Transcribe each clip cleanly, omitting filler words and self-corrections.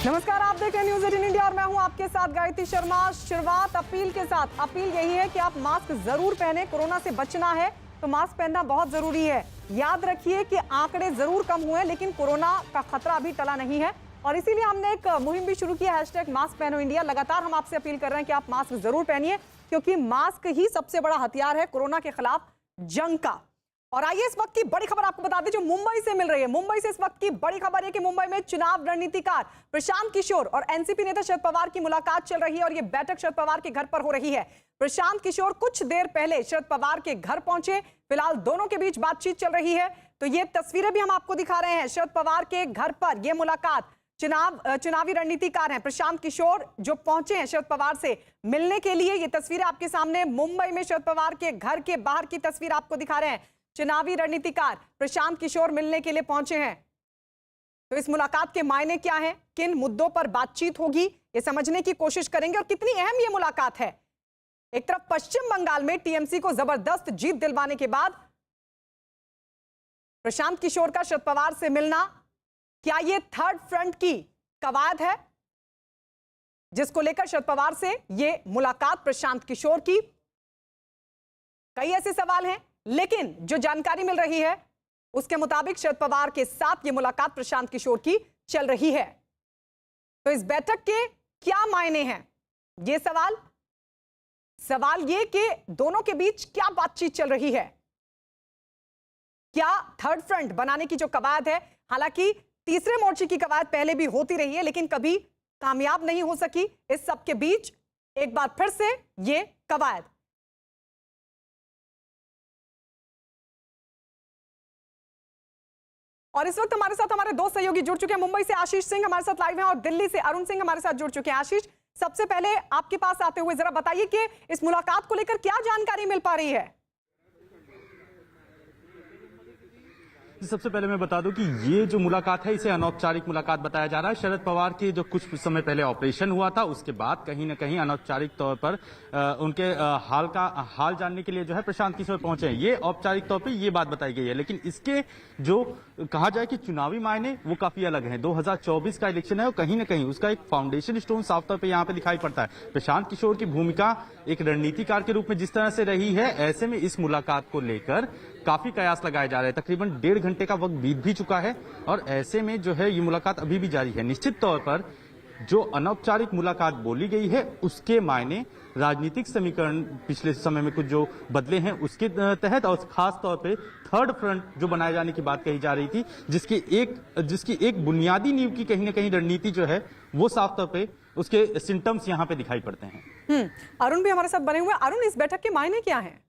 नमस्कार, आप देख रहे हैं न्यूज़ 18 इंडिया और मैं हूं आपके साथ गायत्री शर्मा। शुरुआत अपील के साथ। अपील यही है कि आप मास्क जरूर पहने। कोरोना से बचना है तो मास्क पहनना बहुत जरूरी है। याद रखिए कि आंकड़े जरूर कम हुए लेकिन कोरोना का खतरा अभी टला नहीं है और इसीलिए हमने एक मुहिम भी शुरू की है #मास्क पहनो इंडिया। लगातार हम आपसे अपील कर रहे हैं कि आप मास्क जरूर पहनिए क्योंकि मास्क ही सबसे बड़ा हथियार है कोरोना के खिलाफ जंग का। और आइए इस वक्त की बड़ी खबर आपको बता दें जो मुंबई से मिल रही है। मुंबई से इस वक्त की बड़ी खबर है कि मुंबई में चुनाव रणनीतिकार प्रशांत किशोर और एनसीपी नेता शरद पवार की मुलाकात चल रही है और यह बैठक शरद पवार के घर पर हो रही है। प्रशांत किशोर कुछ देर पहले शरद पवार के घर पहुंचे। फिलहाल दोनों के बीच बातचीत चल रही है तो ये तस्वीरें भी हम आपको दिखा रहे हैं। शरद पवार के घर पर यह मुलाकात। चुनावी रणनीतिकार हैं प्रशांत किशोर जो पहुंचे हैं शरद पवार से मिलने के लिए। ये तस्वीरें आपके सामने मुंबई में शरद पवार के घर के बाहर की तस्वीर आपको दिखा रहे हैं। चुनावी रणनीतिकार प्रशांत किशोर मिलने के लिए पहुंचे हैं। तो इस मुलाकात के मायने क्या हैं, किन मुद्दों पर बातचीत होगी, ये समझने की कोशिश करेंगे और कितनी अहम ये मुलाकात है। एक तरफ पश्चिम बंगाल में टीएमसी को जबरदस्त जीत दिलवाने के बाद प्रशांत किशोर का शरद पवार से मिलना, क्या ये थर्ड फ्रंट की कवायद है जिसको लेकर शरद पवार से ये मुलाकात प्रशांत किशोर की? कई ऐसे सवाल हैं लेकिन जो जानकारी मिल रही है उसके मुताबिक शरद पवार के साथ ये मुलाकात प्रशांत किशोर की चल रही है। तो इस बैठक के क्या मायने हैं, ये सवाल ये कि दोनों के बीच क्या बातचीत चल रही है। क्या थर्ड फ्रंट बनाने की जो कवायद है, हालांकि तीसरे मोर्चे की कवायद पहले भी होती रही है लेकिन कभी कामयाब नहीं हो सकी। इस सब के बीच एक बार फिर से ये कवायद। और इस वक्त हमारे साथ हमारे दो सहयोगी जुड़ चुके हैं। मुंबई से आशीष सिंह हमारे साथ लाइव हैं और दिल्ली से अरुण सिंह हमारे साथ जुड़ चुके हैं। आशीष, सबसे पहले आपके पास आते हुए जरा बताइए कि इस मुलाकात को लेकर क्या जानकारी मिल पा रही है। सबसे पहले मैं बता दूं कि ये जो मुलाकात है इसे अनौपचारिक मुलाकात बताया जा रहा है। शरद पवार के जो कुछ समय पहले ऑपरेशन हुआ था उसके बाद कहीं ना कहीं अनौपचारिक तौर पर उनके हाल जानने के लिए जो है प्रशांत किशोर पहुंचे हैं। ये औपचारिक तौर पे ये बात बताई गई है लेकिन इसके जो कहा जाए कि चुनावी मायने वो काफी अलग हैं। 2024 का इलेक्शन है और कहीं ना कहीं उसका एक फाउंडेशन स्टोन साफ तौर पर यहाँ पे दिखाई पड़ता है। प्रशांत किशोर की भूमिका एक रणनीतिकार के रूप में जिस तरह से रही है, ऐसे में इस मुलाकात को लेकर काफी कयास लगाए जा रहे हैं। तकरीबन 1.5 घंटे का वक्त बीत भी चुका है और ऐसे में जो है ये मुलाकात अभी भी जारी है। निश्चित तौर पर जो अनौपचारिक मुलाकात बोली गई है उसके मायने राजनीतिक समीकरण पिछले समय में कुछ जो बदले हैं उसके तहत और खास तौर पे थर्ड फ्रंट जो बनाए जाने की बात कही जा रही थी जिसकी एक बुनियादी नींव की कहीं ना कहीं रणनीति जो है वो साफ तौर पे उसके सिम्टम्स यहाँ पे दिखाई पड़ते हैं। अरुण भी हमारे साथ बने हुए। अरुण, इस बैठक के मायने क्या है?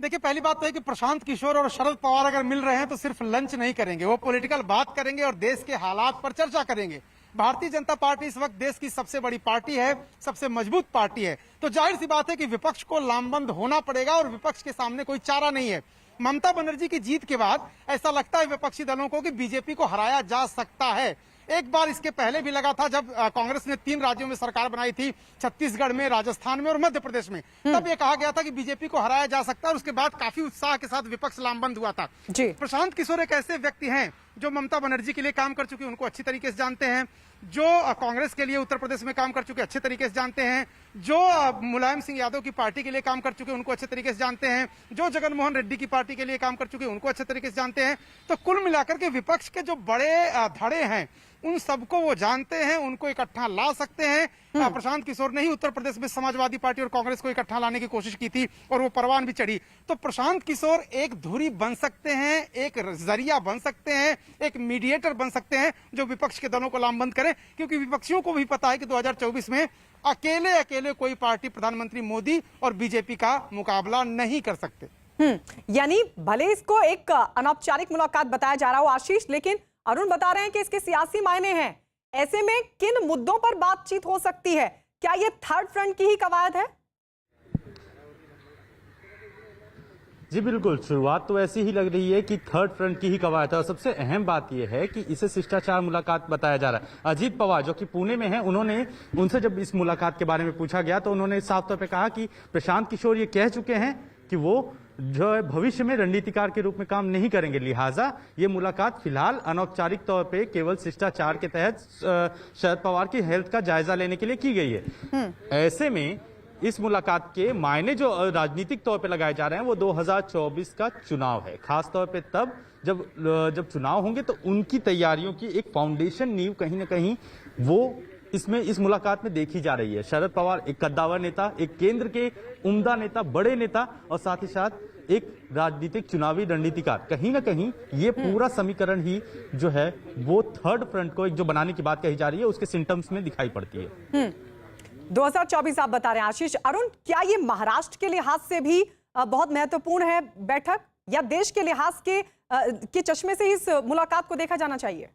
देखिए, पहली बात तो है कि प्रशांत किशोर और शरद पवार अगर मिल रहे हैं तो सिर्फ लंच नहीं करेंगे, वो पॉलिटिकल बात करेंगे और देश के हालात पर चर्चा करेंगे। भारतीय जनता पार्टी इस वक्त देश की सबसे बड़ी पार्टी है, सबसे मजबूत पार्टी है, तो जाहिर सी बात है कि विपक्ष को लामबंद होना पड़ेगा और विपक्ष के सामने कोई चारा नहीं है। ममता बनर्जी की जीत के बाद ऐसा लगता है विपक्षी दलों को कि बीजेपी को हराया जा सकता है। एक बार इसके पहले भी लगा था जब कांग्रेस ने 3 राज्यों में सरकार बनाई थी, छत्तीसगढ़ में, राजस्थान में और मध्य प्रदेश में। तब ये कहा गया था कि बीजेपी को हराया जा सकता है और उसके बाद काफी उत्साह के साथ विपक्ष लामबंद हुआ था। प्रशांत किशोर एक ऐसे व्यक्ति हैं जो ममता बनर्जी के लिए काम कर चुके, उनको अच्छी तरीके से जानते हैं, जो कांग्रेस के लिए उत्तर प्रदेश में काम कर चुके अच्छे तरीके से जानते हैं, जो मुलायम सिंह यादव की पार्टी के लिए काम कर चुके उनको अच्छे तरीके से जानते हैं, जो जगनमोहन रेड्डी की पार्टी के लिए काम कर चुके उनको अच्छे तरीके से जानते हैं। तो कुल मिलाकर के विपक्ष के जो बड़े धड़े हैं उन सबको वो जानते हैं, उनको इकट्ठा ला सकते हैं। प्रशांत किशोर ने ही उत्तर प्रदेश में समाजवादी पार्टी और कांग्रेस को इकट्ठा लाने की कोशिश की थी और वो परवान भी चढ़ी। तो प्रशांत किशोर एक धुरी बन सकते हैं, एक जरिया बन सकते हैं, एक मीडिएटर बन सकते हैं जो विपक्ष के दलों को लामबंद करे, क्योंकि विपक्षियों को भी पता है कि 2024 में अकेले कोई पार्टी प्रधानमंत्री मोदी और बीजेपी का मुकाबला नहीं कर सकते। यानी भले इसको एक अनौपचारिक मुलाकात बताया जा रहा हो आशीष, लेकिन अरुण बता रहे हैं कि इसके सियासी मायने हैं। ऐसे में किन मुद्दों पर बातचीत हो सकती है? क्या ये थर्ड फ्रंट की ही कवायद है? जी बिल्कुल, शुरुआत तो ऐसी ही लग रही है कि थर्ड फ्रंट की ही कवायद है और सबसे अहम बात यह है कि इसे शिष्टाचार मुलाकात बताया जा रहा है। अजीत पवार जो कि पुणे में हैं, उनसे जब इस मुलाकात के बारे में पूछा गया तो उन्होंने साफ तौर पे कहा कि प्रशांत किशोर ये कह चुके हैं कि वो जो है भविष्य में रणनीतिकार के रूप में काम नहीं करेंगे। लिहाजा ये मुलाकात फिलहाल अनौपचारिक तौर पे केवल शिष्टाचार के तहत शरद पवार की हेल्थ का जायजा लेने के लिए की गई है। ऐसे में इस मुलाकात के मायने जो राजनीतिक तौर पे लगाए जा रहे हैं वो 2024 का चुनाव है। खास तौर पे तब जब चुनाव होंगे तो उनकी तैयारियों की एक फाउंडेशन नींव कहीं ना कहीं वो इस मुलाकात में देखी जा रही है। शरद पवार एक कद्दावर नेता, एक केंद्र के उम्दा नेता, बड़े नेता और साथ ही साथ एक राजनीतिक चुनावी रणनीतिकार, कहीं ना कहीं ये पूरा समीकरण ही जो है वो थर्ड फ्रंट को एक जो बनाने की बात कही जा रही है उसके सिम्टम्स में दिखाई पड़ती है। 2024 आप बता रहे हैं आशीष। अरुण, क्या ये महाराष्ट्र के लिहाज से भी बहुत महत्वपूर्ण है बैठक, या देश के लिहाज के चश्मे से इस मुलाकात को देखा जाना चाहिए?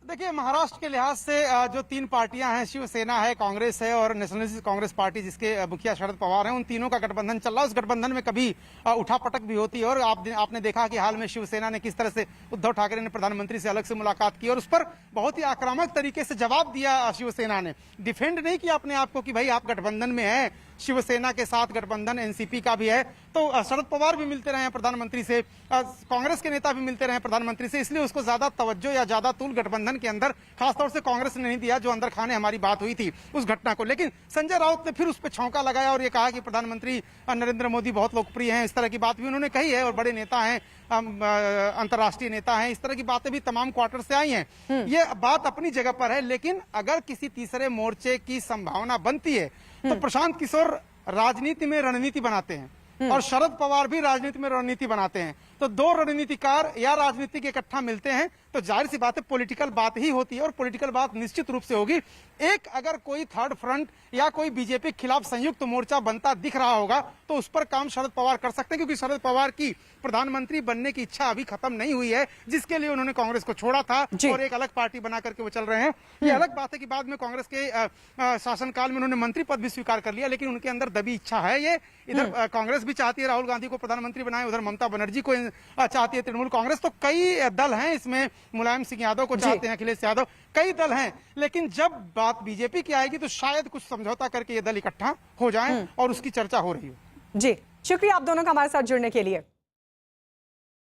देखिए, महाराष्ट्र के लिहाज से जो तीन पार्टियां हैं, शिवसेना है, कांग्रेस है और नेशनलिस्ट कांग्रेस पार्टी जिसके मुखिया शरद पवार हैं, उन तीनों का गठबंधन चल रहा है। उस गठबंधन में कभी उठापटक भी होती है और आपने देखा कि हाल में शिवसेना ने किस तरह से उद्धव ठाकरे ने प्रधानमंत्री से अलग से मुलाकात की और उस पर बहुत ही आक्रामक तरीके से जवाब दिया। शिवसेना ने डिफेंड नहीं किया अपने आप को कि भाई आप गठबंधन में हैं, शिवसेना के साथ गठबंधन एनसीपी का भी है, तो शरद पवार भी मिलते रहे हैं प्रधानमंत्री से, कांग्रेस के नेता भी मिलते रहे हैं प्रधानमंत्री से, इसलिए उसको ज्यादा तवज्जो या ज्यादा तूल गठबंधन के अंदर खासतौर से कांग्रेस ने नहीं दिया, जो अंदर खाने हमारी बात हुई थी उस घटना को। लेकिन संजय राउत ने फिर उस पर छौंका लगाया और ये कहा कि प्रधानमंत्री नरेंद्र मोदी बहुत लोकप्रिय हैं, इस तरह की बात भी उन्होंने कही है और बड़े नेता हैं, अंतर्राष्ट्रीय नेता हैं, इस तरह की बातें भी तमाम क्वार्टर से आई हैं। ये बात अपनी जगह पर है, लेकिन अगर किसी तीसरे मोर्चे की संभावना बनती है तो प्रशांत किशोर राजनीति में रणनीति बनाते हैं और शरद पवार भी राजनीति में रणनीति बनाते हैं। तो दो रणनीतिकार या राजनीतिक इकट्ठा मिलते हैं तो जाहिर सी बात है पॉलिटिकल बात ही होती है और पॉलिटिकल बात निश्चित रूप से होगी। एक अगर कोई थर्ड फ्रंट या कोई बीजेपी के खिलाफ संयुक्त मोर्चा बनता दिख रहा होगा तो उस पर काम शरद पवार कर सकते हैं, क्योंकि शरद पवार की प्रधानमंत्री बनने की इच्छा अभी खत्म नहीं हुई है, जिसके लिए उन्होंने कांग्रेस को छोड़ा था और एक अलग पार्टी बना करके वो चल रहे हैं। ये अलग बात है कि बाद में कांग्रेस के शासनकाल में उन्होंने मंत्री पद भी स्वीकार कर लिया, लेकिन उनके अंदर दबी इच्छा है। ये इधर कांग्रेस भी चाहती है राहुल गांधी को प्रधानमंत्री बनाए, उधर ममता बनर्जी को चाहती है तृणमूल कांग्रेस, तो कई दल हैं इसमें, मुलायम सिंह यादव को चाहते हैं अखिलेश यादव, कई दल हैं। लेकिन जब बात बीजेपी की आएगी तो शायद कुछ समझौता करके ये दल इकट्ठा हो जाएं और उसकी चर्चा हो रही हो। जी, शुक्रिया आप दोनों का हमारे साथ जुड़ने के लिए।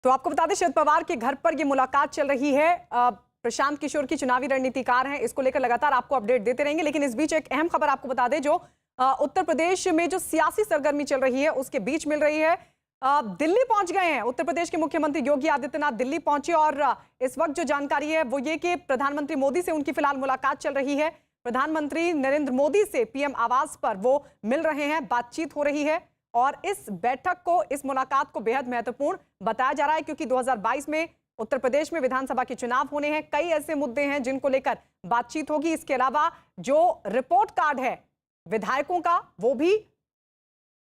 तो आपको बता दें शरद पवार के घर पर ये मुलाकात चल रही है। प्रशांत किशोर की चुनावी रणनीतिकार हैं, इसको लेकर लगातार आपको अपडेट देते रहेंगे। लेकिन इस बीच एक अहम खबर आपको बता दें, जो उत्तर प्रदेश में जो सियासी सरगर्मी चल रही है उसके बीच मिल रही है। दिल्ली पहुंच गए हैं उत्तर प्रदेश के मुख्यमंत्री योगी आदित्यनाथ, दिल्ली पहुंचे और इस वक्त जो जानकारी है वो ये कि प्रधानमंत्री मोदी से उनकी फिलहाल मुलाकात चल रही है। प्रधानमंत्री नरेंद्र मोदी से पीएम आवास पर वो मिल रहे हैं, बातचीत हो रही है और इस बैठक को, इस मुलाकात को बेहद महत्वपूर्ण बताया जा रहा है, क्योंकि 2022 में उत्तर प्रदेश में विधानसभा के चुनाव होने हैं। कई ऐसे मुद्दे हैं जिनको लेकर बातचीत होगी। इसके अलावा जो रिपोर्ट कार्ड है विधायकों का वो भी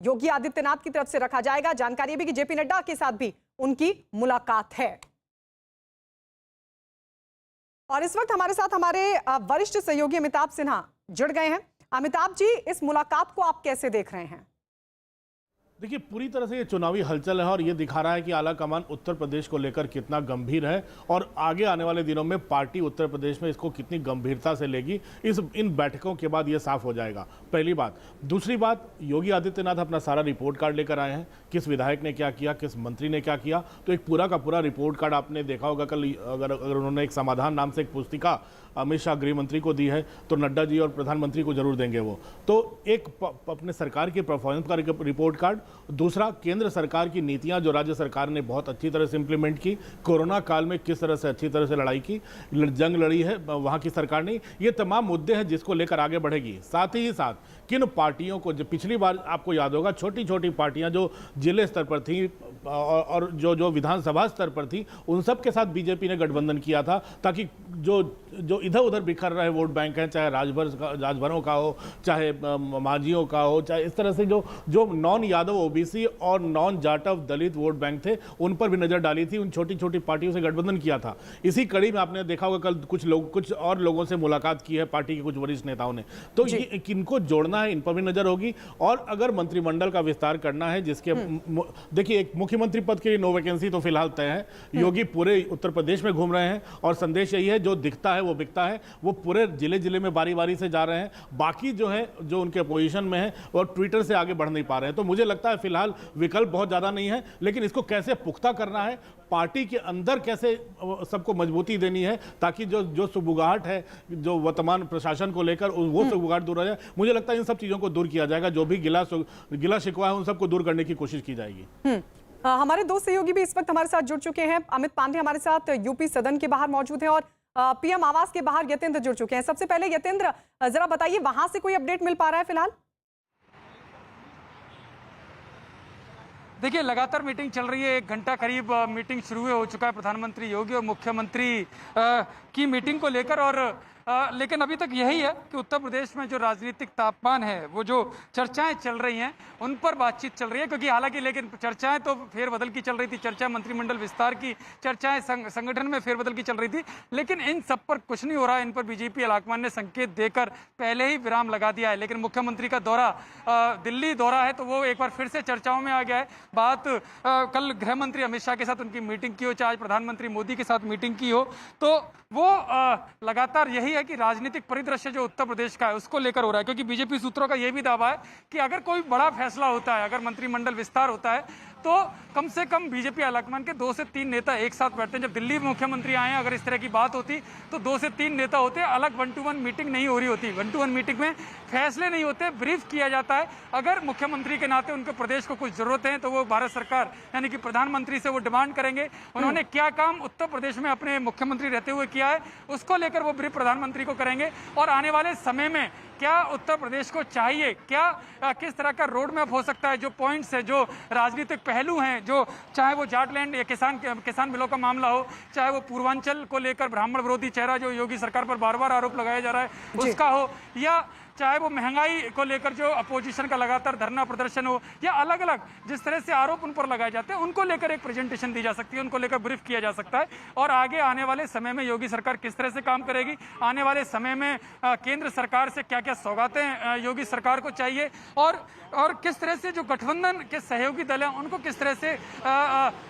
योगी आदित्यनाथ की तरफ से रखा जाएगा। जानकारी भी कि जेपी नड्डा के साथ भी उनकी मुलाकात है। और इस वक्त हमारे साथ हमारे वरिष्ठ सहयोगी अमिताभ सिन्हा जुड़ गए हैं। अमिताभ जी, इस मुलाकात को आप कैसे देख रहे हैं? देखिए, पूरी तरह से ये चुनावी हलचल है और ये दिखा रहा है कि आला कमान उत्तर प्रदेश को लेकर कितना गंभीर है और आगे आने वाले दिनों में पार्टी उत्तर प्रदेश में इसको कितनी गंभीरता से लेगी, इन बैठकों के बाद ये साफ हो जाएगा। पहली बात। दूसरी बात, योगी आदित्यनाथ अपना सारा रिपोर्ट कार्ड लेकर आए हैं, किस विधायक ने क्या किया, किस मंत्री ने क्या किया, तो एक पूरा का पूरा रिपोर्ट कार्ड आपने देखा होगा कल। अगर उन्होंने एक समाधान नाम से एक पुस्तिका अमित शाह गृह मंत्री को दी है तो नड्डा जी और प्रधानमंत्री को जरूर देंगे वो। तो एक अपने सरकार की परफॉर्मेंस का रिपोर्ट कार्ड, दूसरा केंद्र सरकार की नीतियां जो राज्य सरकार ने बहुत अच्छी तरह से इंप्लीमेंट की, कोरोना काल में किस तरह से अच्छी तरह से लड़ाई की, जंग लड़ी है वहां की सरकार ने, ये तमाम मुद्दे हैं जिसको लेकर आगे बढ़ेगी। साथ ही साथ किन पार्टियों को, जो पिछली बार आपको याद होगा छोटी छोटी पार्टियां जो जिले स्तर पर थी और जो विधानसभा स्तर पर थी, उन सब के साथ बीजेपी ने गठबंधन किया था ताकि जो इधर उधर बिखर रहे वोट बैंक हैं, चाहे राजभरों का हो, चाहे मांझियों का हो, चाहे इस तरह से जो नॉन यादव ओबीसी और नॉन जाटव दलित वोट बैंक थे, उन पर भी नजर डाली थी। उन छोटी छोटी पार्टियों से गठबंधन किया था। इसी कड़ी में आपने देखा होगा कल कुछ और लोगों से मुलाकात की है पार्टी के कुछ वरिष्ठ नेताओं ने। तो किनको जोड़ना करना है इन पर भी नजर होगी। और अगर मंत्रिमंडल का विस्तार करना है जिसके देखिए एक मुख्यमंत्री पद के लिए नो वैकेंसी तो फिलहाल तय है। योगी पूरे उत्तर प्रदेश में घूम रहे हैं और संदेश यही है जो दिखता है वो बिकता है। वो पूरे जिले जिले में बारी बारी से जा रहे हैं, बाकी जो है जो उनके अपोजिशन में है और ट्विटर से आगे बढ़ नहीं पा रहे हैं। तो मुझे लगता है फिलहाल विकल्प बहुत ज्यादा नहीं है, लेकिन इसको कैसे पुख्ता करना है, पार्टी के अंदर कैसे सबको मजबूती देनी है ताकि जो सुबुगाहट है जो वर्तमान प्रशासन को लेकर वो सुबुगाहट दूर हो जाए। मुझे लगता है इन सब चीजों को दूर किया जाएगा, जो भी गिला शिकवा है उन सबको दूर करने की कोशिश की जाएगी। हमारे दो सहयोगी भी इस वक्त हमारे साथ जुड़ चुके हैं। अमित पांडे हमारे साथ यूपी सदन के बाहर मौजूद हैं और पीएम आवास के बाहर यतेंद्र जुड़ चुके हैं। सबसे पहले यतेंद्र, जरा बताइए वहां से कोई अपडेट मिल पा रहा है फिलहाल? देखिए लगातार मीटिंग चल रही है, 1 घंटा करीब मीटिंग शुरू हो चुका है प्रधानमंत्री योगी और मुख्यमंत्री की मीटिंग को लेकर। और लेकिन अभी तक यही है कि उत्तर प्रदेश में जो राजनीतिक तापमान है, वो जो चर्चाएं चल रही हैं उन पर बातचीत चल रही है। क्योंकि हालांकि लेकिन चर्चाएं तो फेरबदल की चल रही थी, चर्चा मंत्रिमंडल विस्तार की, चर्चाएं संगठन में फेरबदल की चल रही थी, लेकिन इन सब पर कुछ नहीं हो रहा है। इन पर बीजेपी आलाकमान ने संकेत देकर पहले ही विराम लगा दिया है। लेकिन मुख्यमंत्री का दौरा दिल्ली दौरा है तो वो एक बार फिर से चर्चाओं में आ गया है। बात कल गृह मंत्री अमित शाह के साथ उनकी मीटिंग की हो, चाहे आज प्रधानमंत्री मोदी के साथ मीटिंग की हो, तो वो लगातार यही है कि राजनीतिक परिदृश्य जो उत्तर प्रदेश का है उसको लेकर हो रहा है। क्योंकि बीजेपी सूत्रों का यह भी दावा है कि अगर कोई बड़ा फैसला होता है, अगर मंत्रिमंडल विस्तार होता है, तो कम से कम बीजेपी आलाकमान के 2 से 3 नेता एक साथ बैठते हैं। जब दिल्ली मुख्यमंत्री आए, अगर इस तरह की बात होती तो 2 से 3 नेता होते, अलग 1-to-1 मीटिंग नहीं हो रही होती। 1-to-1 मीटिंग में फैसले नहीं होते, ब्रीफ किया जाता है। अगर मुख्यमंत्री के नाते उनके प्रदेश को कुछ जरूरत है तो वो भारत सरकार यानी कि प्रधानमंत्री से वो डिमांड करेंगे। उन्होंने क्या काम उत्तर प्रदेश में अपने मुख्यमंत्री रहते हुए किया है उसको लेकर वो ब्रीफ प्रधानमंत्री को करेंगे। और आने वाले समय में क्या उत्तर प्रदेश को चाहिए, क्या किस तरह का रोड मैप हो सकता है, जो पॉइंट्स है, जो राजनीतिक पहलू हैं, जो चाहे वो जाटलैंड या किसान बिलों का मामला हो, चाहे वो पूर्वांचल को लेकर ब्राह्मण विरोधी चेहरा जो योगी सरकार पर बार बार आरोप लगाया जा रहा है उसका हो, या चाहे वो महंगाई को लेकर जो अपोजिशन का लगातार धरना प्रदर्शन हो, या अलग अलग जिस तरह से आरोप उन पर लगाए जाते हैं उनको लेकर एक प्रेजेंटेशन दी जा सकती है, उनको लेकर ब्रीफ किया जा सकता है। और आगे आने वाले समय में योगी सरकार किस तरह से काम करेगी, आने वाले समय में केंद्र सरकार से क्या क्या सौगातें योगी सरकार को चाहिए, और किस तरह से जो गठबंधन के सहयोगी दल हैं उनको किस तरह से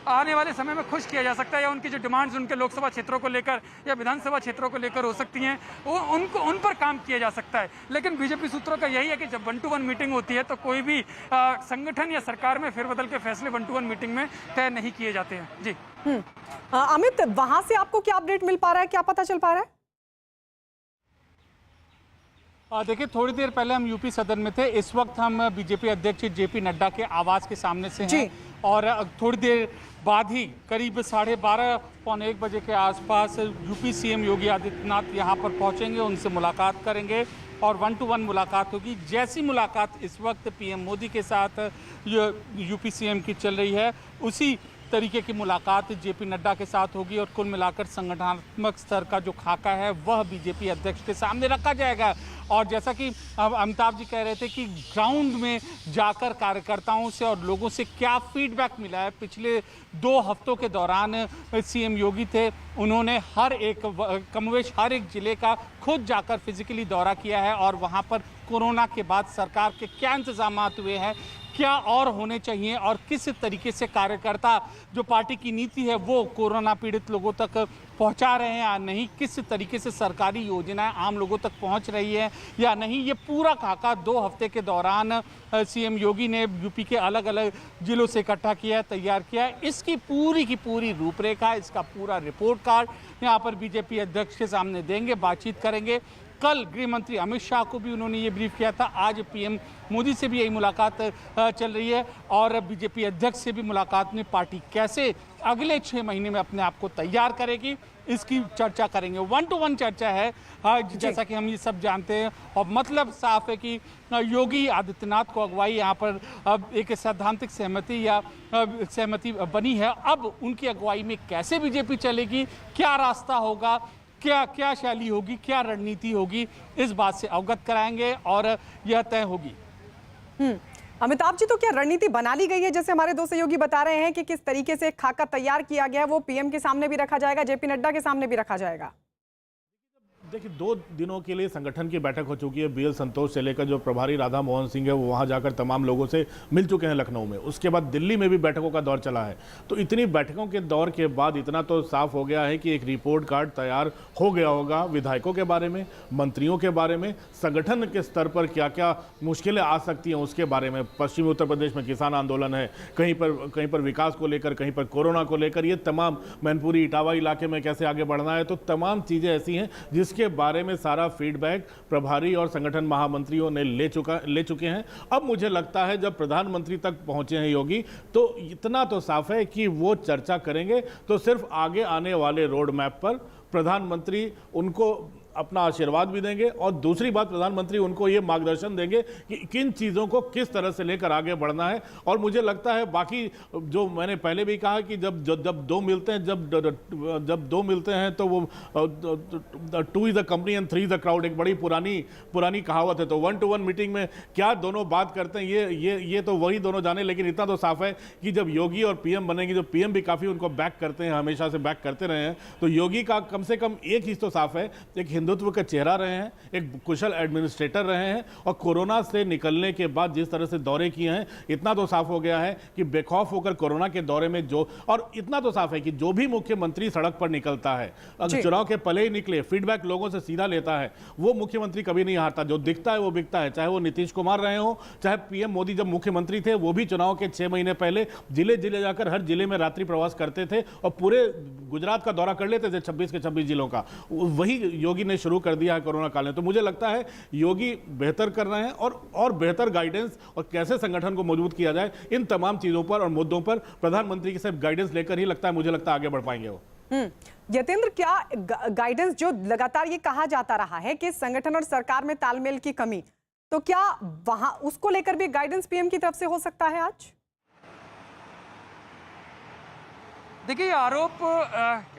आने वाले समय में खुश किया जा सकता है, या उनकी जो डिमांड्स उनके लोकसभा क्षेत्रों को लेकर या विधानसभा क्षेत्रों को लेकर हो सकती हैं, उन पर काम किया जा सकता है। लेकिन बीजेपी सूत्रों का यही है कि जब 1-to-1 मीटिंग होती है तो कोई भी संगठन या सरकार में फेरबदल के फैसले 1-to-1 मीटिंग में तय नहीं किए जाते हैं। जी अमित, वहां से आपको क्या अपडेट मिल पा रहा है, क्या पता चल पा रहा है? देखिए थोड़ी देर पहले हम यूपी सदन में थे, इस वक्त हम बीजेपी अध्यक्ष जेपी नड्डा के आवास के सामने से हैं और थोड़ी देर बाद ही करीब 12:30 पौने 1 बजे के आसपास यूपी सीएम योगी आदित्यनाथ यहां पर पहुंचेंगे, उनसे मुलाकात करेंगे और 1-to-1 मुलाकात होगी। जैसी मुलाकात इस वक्त पीएम मोदी के साथ यूपी सीएम की चल रही है, उसी तरीके की मुलाकात जेपी नड्डा के साथ होगी और कुल मिलाकर संगठनात्मक स्तर का जो खाका है वह बीजेपी अध्यक्ष के सामने रखा जाएगा। और जैसा कि अमिताभ जी कह रहे थे कि ग्राउंड में जाकर कार्यकर्ताओं से और लोगों से क्या फीडबैक मिला है, पिछले 2 हफ्तों के दौरान सीएम योगी थे, उन्होंने कमोवेश हर एक जिले का खुद जाकर फिजिकली दौरा किया है और वहां पर कोरोना के बाद सरकार के क्या इंतजाम हुए हैं, क्या और होने चाहिए और किस तरीके से कार्यकर्ता जो पार्टी की नीति है वो कोरोना पीड़ित लोगों तक पहुंचा रहे हैं या नहीं, किस तरीके से सरकारी योजनाएं आम लोगों तक पहुंच रही है या नहीं, ये पूरा खाका 2 हफ्ते के दौरान सीएम योगी ने यूपी के अलग अलग जिलों से इकट्ठा किया है, तैयार किया है। इसकी पूरी की पूरी रूपरेखा, इसका पूरा रिपोर्ट कार्ड यहाँ पर बीजेपी अध्यक्ष के सामने देंगे, बातचीत करेंगे। कल गृह मंत्री अमित शाह को भी उन्होंने ये ब्रीफ किया था, आज पीएम मोदी से भी यही मुलाकात चल रही है और बीजेपी अध्यक्ष से भी मुलाकात में पार्टी कैसे अगले 6 महीने में अपने आप को तैयार करेगी इसकी चर्चा करेंगे। 1-to-1 चर्चा है जैसा कि हम ये सब जानते हैं और मतलब साफ है कि योगी आदित्यनाथ को अगुवाई यहाँ पर अब एक सैद्धांतिक सहमति बनी है। अब उनकी अगुवाई में कैसे बीजेपी चलेगी, क्या रास्ता होगा, क्या शैली होगी, क्या रणनीति होगी, इस बात से अवगत कराएंगे और यह तय होगी। अमिताभ जी, तो क्या रणनीति बना ली गई है? जैसे हमारे 2 सहयोगी बता रहे हैं कि किस तरीके से खाका तैयार किया गया है, वो पीएम के सामने भी रखा जाएगा, जेपी नड्डा के सामने भी रखा जाएगा। देखिए 2 दिनों के लिए संगठन की बैठक हो चुकी है। बीएल संतोष से लेकर जो प्रभारी राधा मोहन सिंह है वो वहां जाकर तमाम लोगों से मिल चुके हैं लखनऊ में। उसके बाद दिल्ली में भी बैठकों का दौर चला है। तो इतनी बैठकों के दौर के बाद इतना तो साफ हो गया है कि एक रिपोर्ट कार्ड तैयार हो गया होगा विधायकों के बारे में, मंत्रियों के बारे में, संगठन के स्तर पर क्या क्या मुश्किलें आ सकती हैं उसके बारे में। पश्चिमी उत्तर प्रदेश में किसान आंदोलन है, कहीं पर विकास को लेकर, कहीं पर कोरोना को लेकर, ये तमाम मैनपुरी इटावा इलाके में कैसे आगे बढ़ना है। तो तमाम चीज़ें ऐसी हैं जिसके बारे में सारा फीडबैक प्रभारी और संगठन महामंत्रियों ने ले चुके हैं। अब मुझे लगता है जब प्रधानमंत्री तक पहुंचे हैं योगी, तो इतना तो साफ है कि वो चर्चा करेंगे तो सिर्फ आगे आने वाले रोड मैप पर प्रधानमंत्री उनको अपना आशीर्वाद भी देंगे और दूसरी बात प्रधानमंत्री उनको ये मार्गदर्शन देंगे कि किन चीज़ों को किस तरह से लेकर आगे बढ़ना है। और मुझे लगता है बाकी जो मैंने पहले भी कहा कि जब दो मिलते हैं जब दो मिलते हैं तो वो 2 is the company and 3 is the crowd, एक बड़ी पुरानी कहावत है। तो 1-to-1 मीटिंग में क्या दोनों बात करते हैं ये तो वही दोनों जाने। लेकिन इतना तो साफ है कि जब योगी और पीएम बनेंगे, जो पीएम भी काफ़ी उनको बैक करते हैं, हमेशा से बैक करते रहे हैं, तो योगी का कम से कम एक चीज़ तो साफ है, एक हिंदुत्व का चेहरा रहे हैं, एक कुशल एडमिनिस्ट्रेटर रहे हैं और कोरोना से निकलने के बाद जिस तरह से दौरे किए हैं, इतना तो साफ हो गया है कि बेखौफ होकर कोरोना के दौरे में और इतना तो साफ है कि जो भी मुख्यमंत्री सड़क पर निकलता है, अगर चुनाव के पहले ही निकले, फीडबैक लोगों से सीधा लेता है, वो मुख्यमंत्री कभी नहीं हारता। जो दिखता है वो बिकता है, चाहे वो नीतीश कुमार रहे हो, चाहे पीएम मोदी जब मुख्यमंत्री थे, वो भी चुनाव के 6 महीने पहले जिले जिले जाकर हर जिले में रात्रि प्रवास करते थे और पूरे गुजरात का दौरा कर लेते थे, 26 के 26 जिलों का। वही योगी ने शुरू कर दिया है कोरोना काल में। तो मुझे लगता है योगी बेहतर कर रहे हैं और बेहतर गाइडेंस और कैसे संगठन को मजबूत किया जाए, इन तमाम चीजों पर और मुद्दों पर प्रधानमंत्री की सिर्फ गाइडेंस लेकर ही मुझे लगता है आगे बढ़ पाएंगे वो। यतेंद्र, क्या गाइडेंस जो लगातार ये कहा जाता रहा है कि संगठन और सरकार में तालमेल की कमी, तो क्या वहां उसको लेकर भी गाइडेंस पीएम की तरफ से हो सकता है आज? देखिए, आरोप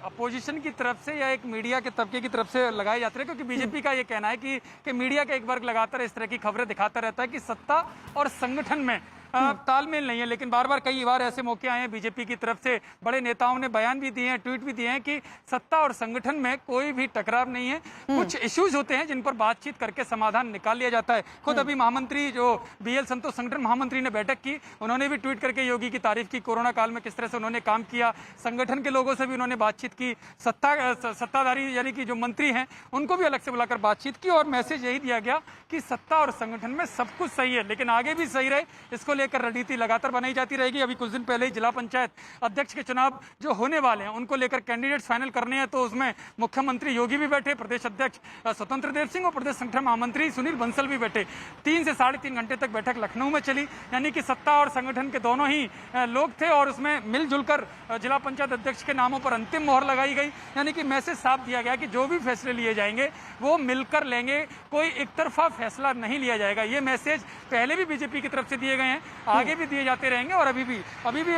अपोजिशन की तरफ से या एक मीडिया के तबके की तरफ से लगाए जाते हैं, क्योंकि बीजेपी का ये कहना है कि मीडिया का एक वर्ग लगातार इस तरह की खबरें दिखाता रहता है कि सत्ता और संगठन में तालमेल नहीं है। लेकिन बार बार कई बार ऐसे मौके आए हैं, बीजेपी की तरफ से बड़े नेताओं ने बयान भी दिए हैं, ट्वीट भी दिए हैं कि सत्ता और संगठन में कोई भी टकराव नहीं है। कुछ इश्यूज होते हैं जिन पर बातचीत करके समाधान निकाल लिया जाता है। खुद अभी महामंत्री जो बीएल संतोष संगठन महामंत्री ने बैठक की, उन्होंने भी ट्वीट करके योगी की तारीफ की, कोरोना काल में किस तरह से उन्होंने काम किया। संगठन के लोगों से भी उन्होंने बातचीत की, सत्ताधारी यानी कि जो मंत्री हैं उनको भी अलग से बुलाकर बातचीत की और मैसेज यही दिया गया कि सत्ता और संगठन में सब कुछ सही है, लेकिन आगे भी सही रहे, इसको लेकर रणनीति लगातार बनाई जाती रहेगी। अभी कुछ दिन पहले ही जिला पंचायत अध्यक्ष के चुनाव जो होने वाले हैं उनको लेकर कैंडिडेट्स फाइनल करने हैं, तो उसमें मुख्यमंत्री योगी भी बैठे, प्रदेश अध्यक्ष स्वतंत्र देव सिंह और प्रदेश संगठन महामंत्री सुनील बंसल भी बैठे। 3 से 3.5 घंटे तक बैठक लखनऊ में चली, यानी कि सत्ता और संगठन के दोनों ही लोग थे और उसमें मिलजुल कर जिला पंचायत अध्यक्ष के नामों पर अंतिम मोहर लगाई गई। यानी कि मैसेज साफ दिया गया कि जो भी फैसले लिए जाएंगे वो मिलकर लेंगे, कोई एक तरफा फैसला नहीं लिया जाएगा। ये मैसेज पहले भी बीजेपी की तरफ से दिए गए हैं, आगे भी दिए जाते रहेंगे और अभी भी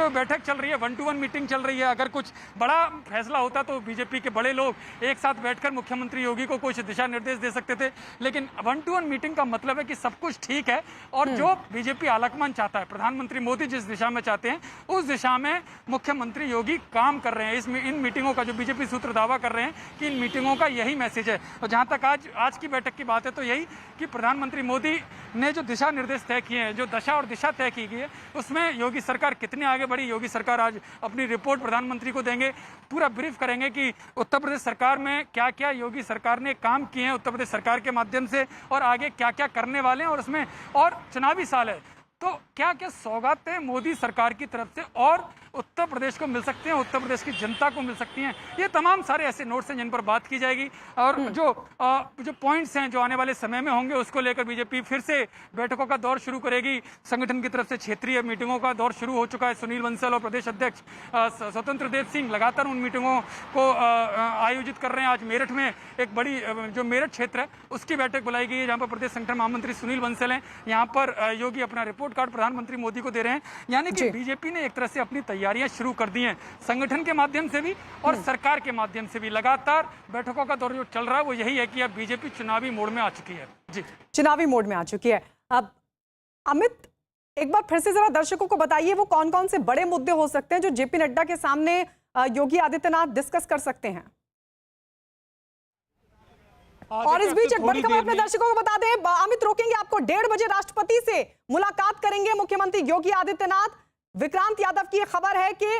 बैठक चल रही है, 1-to-1 मीटिंग चल रही है। अगर कुछ बड़ा फैसला होता तो बीजेपी के बड़े लोग एक साथ बैठकर मुख्यमंत्री योगी को कुछ दिशा निर्देश दे सकते थे, लेकिन 1-to-1 मीटिंग का मतलब है कि सब कुछ ठीक है और जो बीजेपी आलाकमान चाहता है, प्रधानमंत्री मोदी जिस दिशा में चाहते हैं उस दिशा में मुख्यमंत्री योगी काम कर रहे हैं। इन मीटिंगों का जो बीजेपी सूत्र दावा कर रहे हैं कि इन मीटिंगों का यही मैसेज है। और जहां तक आज की बैठक की बात है तो यही कि प्रधानमंत्री मोदी ने जो दिशा निर्देश तय किए हैं, जो दशा और दिशा तय की गई है, उसमें योगी सरकार कितने आगे बढ़ी। योगी सरकार आज अपनी रिपोर्ट प्रधानमंत्री को देंगे, पूरा ब्रीफ करेंगे कि उत्तर प्रदेश सरकार में क्या क्या योगी सरकार ने काम किए हैं उत्तर प्रदेश सरकार के माध्यम से और आगे क्या क्या करने वाले हैं, और उसमें और चुनावी साल है तो क्या क्या सौगातें मोदी सरकार की तरफ से और उत्तर प्रदेश को मिल सकते हैं, उत्तर प्रदेश की जनता को मिल सकती हैं। ये तमाम सारे ऐसे नोट्स हैं जिन पर बात की जाएगी और जो पॉइंट्स हैं जो आने वाले समय में होंगे उसको लेकर बीजेपी फिर से बैठकों का दौर शुरू करेगी। संगठन की तरफ से क्षेत्रीय मीटिंगों का दौर शुरू हो चुका है। सुनील बंसल और प्रदेश अध्यक्ष स्वतंत्र देव सिंह लगातार उन मीटिंगों को आयोजित कर रहे हैं। आज मेरठ में एक बड़ी जो मेरठ क्षेत्र है उसकी बैठक बुलाई गई है, जहाँ पर प्रदेश संगठन महामंत्री सुनील बंसल हैं। यहाँ पर योगी अपना रिपोर्ट कार्ड प्रधानमंत्री मोदी को दे रहे हैं। यानी कि बीजेपी ने एक तरह से अपनी तैयारियां शुरू कर दी हैं, संगठन के माध्यम से भी और सरकार के माध्यम से भी। लगातार बैठकों का दौर जो चल रहा है वो यही है कि अब बीजेपी चुनावी मोड में आ चुकी है। जी, चुनावी मोड में आ चुकी है। अब अमित, एक बार फिर से जरा दर्शकों को बताइए वो कौन कौन से बड़े मुद्दे हो सकते हैं जो जेपी नड्डा के सामने योगी आदित्यनाथ डिस्कस कर सकते हैं। और इस बीच एक बड़ी खबर अपने दर्शकों को बता दें, अमित रोकेंगे आपको, 1:30 बजे राष्ट्रपति से मुलाकात करेंगे मुख्यमंत्री योगी आदित्यनाथ। विक्रांत यादव की खबर है कि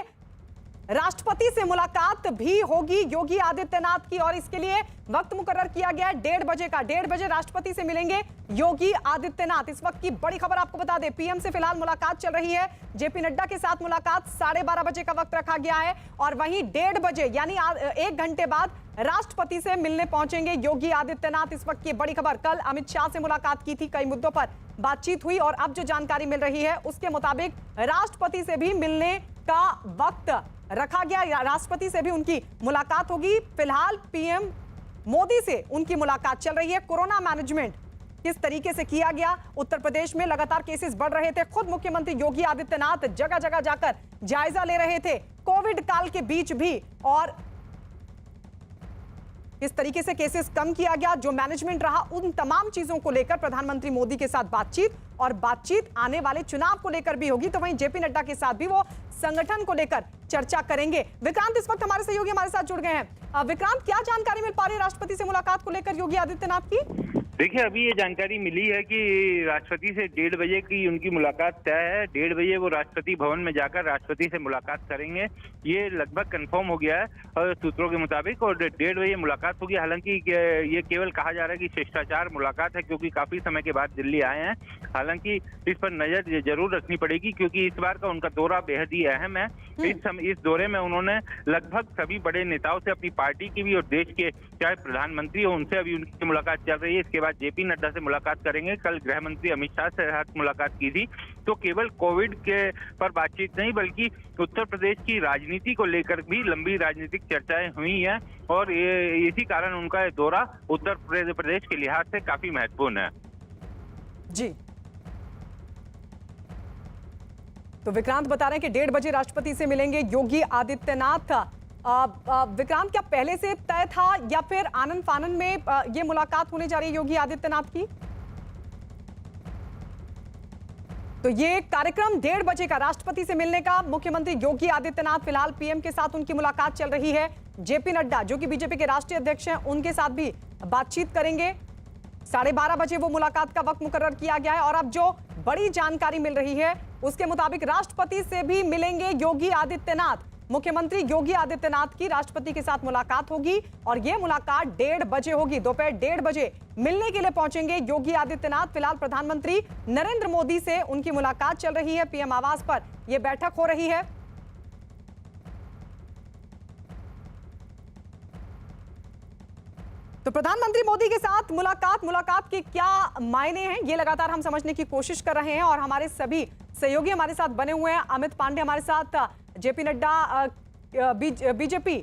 राष्ट्रपति से मुलाकात भी होगी योगी आदित्यनाथ की, और इसके लिए वक्त मुकर्रर किया गया है 1:30 बजे का। 1:30 बजे राष्ट्रपति से मिलेंगे योगी आदित्यनाथ। इस वक्त की बड़ी खबर आपको बता दें, पीएम से फिलहाल मुलाकात चल रही है। जेपी नड्डा के साथ मुलाकात 12:30 बजे का वक्त रखा गया है, और वहीं 1:30 बजे यानी 1 घंटे बाद राष्ट्रपति से मिलने पहुंचेंगे योगी आदित्यनाथ। इस वक्त की बड़ी खबर, कल अमित शाह से मुलाकात की थी, कई मुद्दों पर बातचीत हुई, और अब जो जानकारी मिल रही है उसके मुताबिक राष्ट्रपति से भी मिलने का वक्त रखा गया। राष्ट्रपति से भी उनकी मुलाकात होगी। फिलहाल पीएम मोदी से उनकी मुलाकात चल रही है। कोरोना मैनेजमेंट किस तरीके से किया गया, उत्तर प्रदेश में लगातार केसेस बढ़ रहे थे, खुद मुख्यमंत्री योगी आदित्यनाथ जगह जगह जाकर जायजा ले रहे थे कोविड काल के बीच भी, और किस तरीके से केसेस कम किया गया, जो मैनेजमेंट रहा, उन तमाम चीजों को लेकर प्रधानमंत्री मोदी के साथ बातचीत, और बातचीत आने वाले चुनाव को लेकर भी होगी। तो वहीं जेपी नड्डा के साथ भी वो संगठन को लेकर चर्चा करेंगे। विक्रांत इस वक्त हमारे सहयोगी हमारे साथ जुड़ गए हैं। विक्रांत, क्या जानकारी मिल पा रही है राष्ट्रपति से मुलाकात को लेकर योगी आदित्यनाथ की? देखिए, अभी ये जानकारी मिली है कि राष्ट्रपति से 1:30 बजे की उनकी मुलाकात तय है। 1:30 बजे वो राष्ट्रपति भवन में जाकर राष्ट्रपति से मुलाकात करेंगे, ये लगभग कंफर्म हो गया है सूत्रों के मुताबिक, और 1:30 बजे मुलाकात होगी। हालांकि ये केवल कहा जा रहा है कि शिष्टाचार मुलाकात है, क्योंकि काफी समय के बाद दिल्ली आए हैं। हालांकि इस पर नजर जरूर रखनी पड़ेगी, क्योंकि इस बार का उनका दौरा बेहद ही अहम है। इस दौरे में उन्होंने लगभग सभी बड़े नेताओं से, अपनी पार्टी की भी और देश के चाहे प्रधानमंत्री हो उनसे अभी उनकी मुलाकात चल रही है। इसके बाद जेपी नड्डा से मुलाकात करेंगे। कल गृह मंत्री अमित शाह से साथ मुलाकात की थी। तो केवल कोविड के पर बातचीत नहीं, बल्कि उत्तर प्रदेश की राजनीति को लेकर भी लंबी राजनीतिक चर्चाएं हुई हैं, और इसी कारण उनका दौरा उत्तर प्रदेश के लिहाज से काफी महत्वपूर्ण है। जी, तो विक्रांत बता रहे हैं कि 1:30 बजे राष्ट्रपति से मिलेंगे योगी आदित्यनाथ। विक्रांत, क्या पहले से तय था या फिर आनंद फानन में ये मुलाकात होने जा रही है योगी आदित्यनाथ की? तो ये कार्यक्रम 1:30 बजे का राष्ट्रपति से मिलने का, मुख्यमंत्री योगी आदित्यनाथ फिलहाल पीएम के साथ उनकी मुलाकात चल रही है। जेपी नड्डा जो कि बीजेपी के राष्ट्रीय अध्यक्ष हैं, उनके साथ भी बातचीत करेंगे। 12:30 बजे वो मुलाकात का वक्त मुकर्रर किया गया है, और अब जो बड़ी जानकारी मिल रही है उसके मुताबिक राष्ट्रपति से भी मिलेंगे योगी आदित्यनाथ। मुख्यमंत्री योगी आदित्यनाथ की राष्ट्रपति के साथ मुलाकात होगी, और यह मुलाकात 1:30 बजे होगी। दोपहर 1:30 बजे मिलने के लिए पहुंचेंगे योगी आदित्यनाथ। फिलहाल प्रधानमंत्री नरेंद्र मोदी से उनकी मुलाकात चल रही है, पीएम आवास पर यह बैठक हो रही है। तो प्रधानमंत्री मोदी के साथ मुलाकात के क्या मायने हैं, ये लगातार हम समझने की कोशिश कर रहे हैं, और हमारे सभी सहयोगी हमारे साथ बने हुए हैं। अमित पांडे हमारे साथ जेपी नड्डा बीजेपी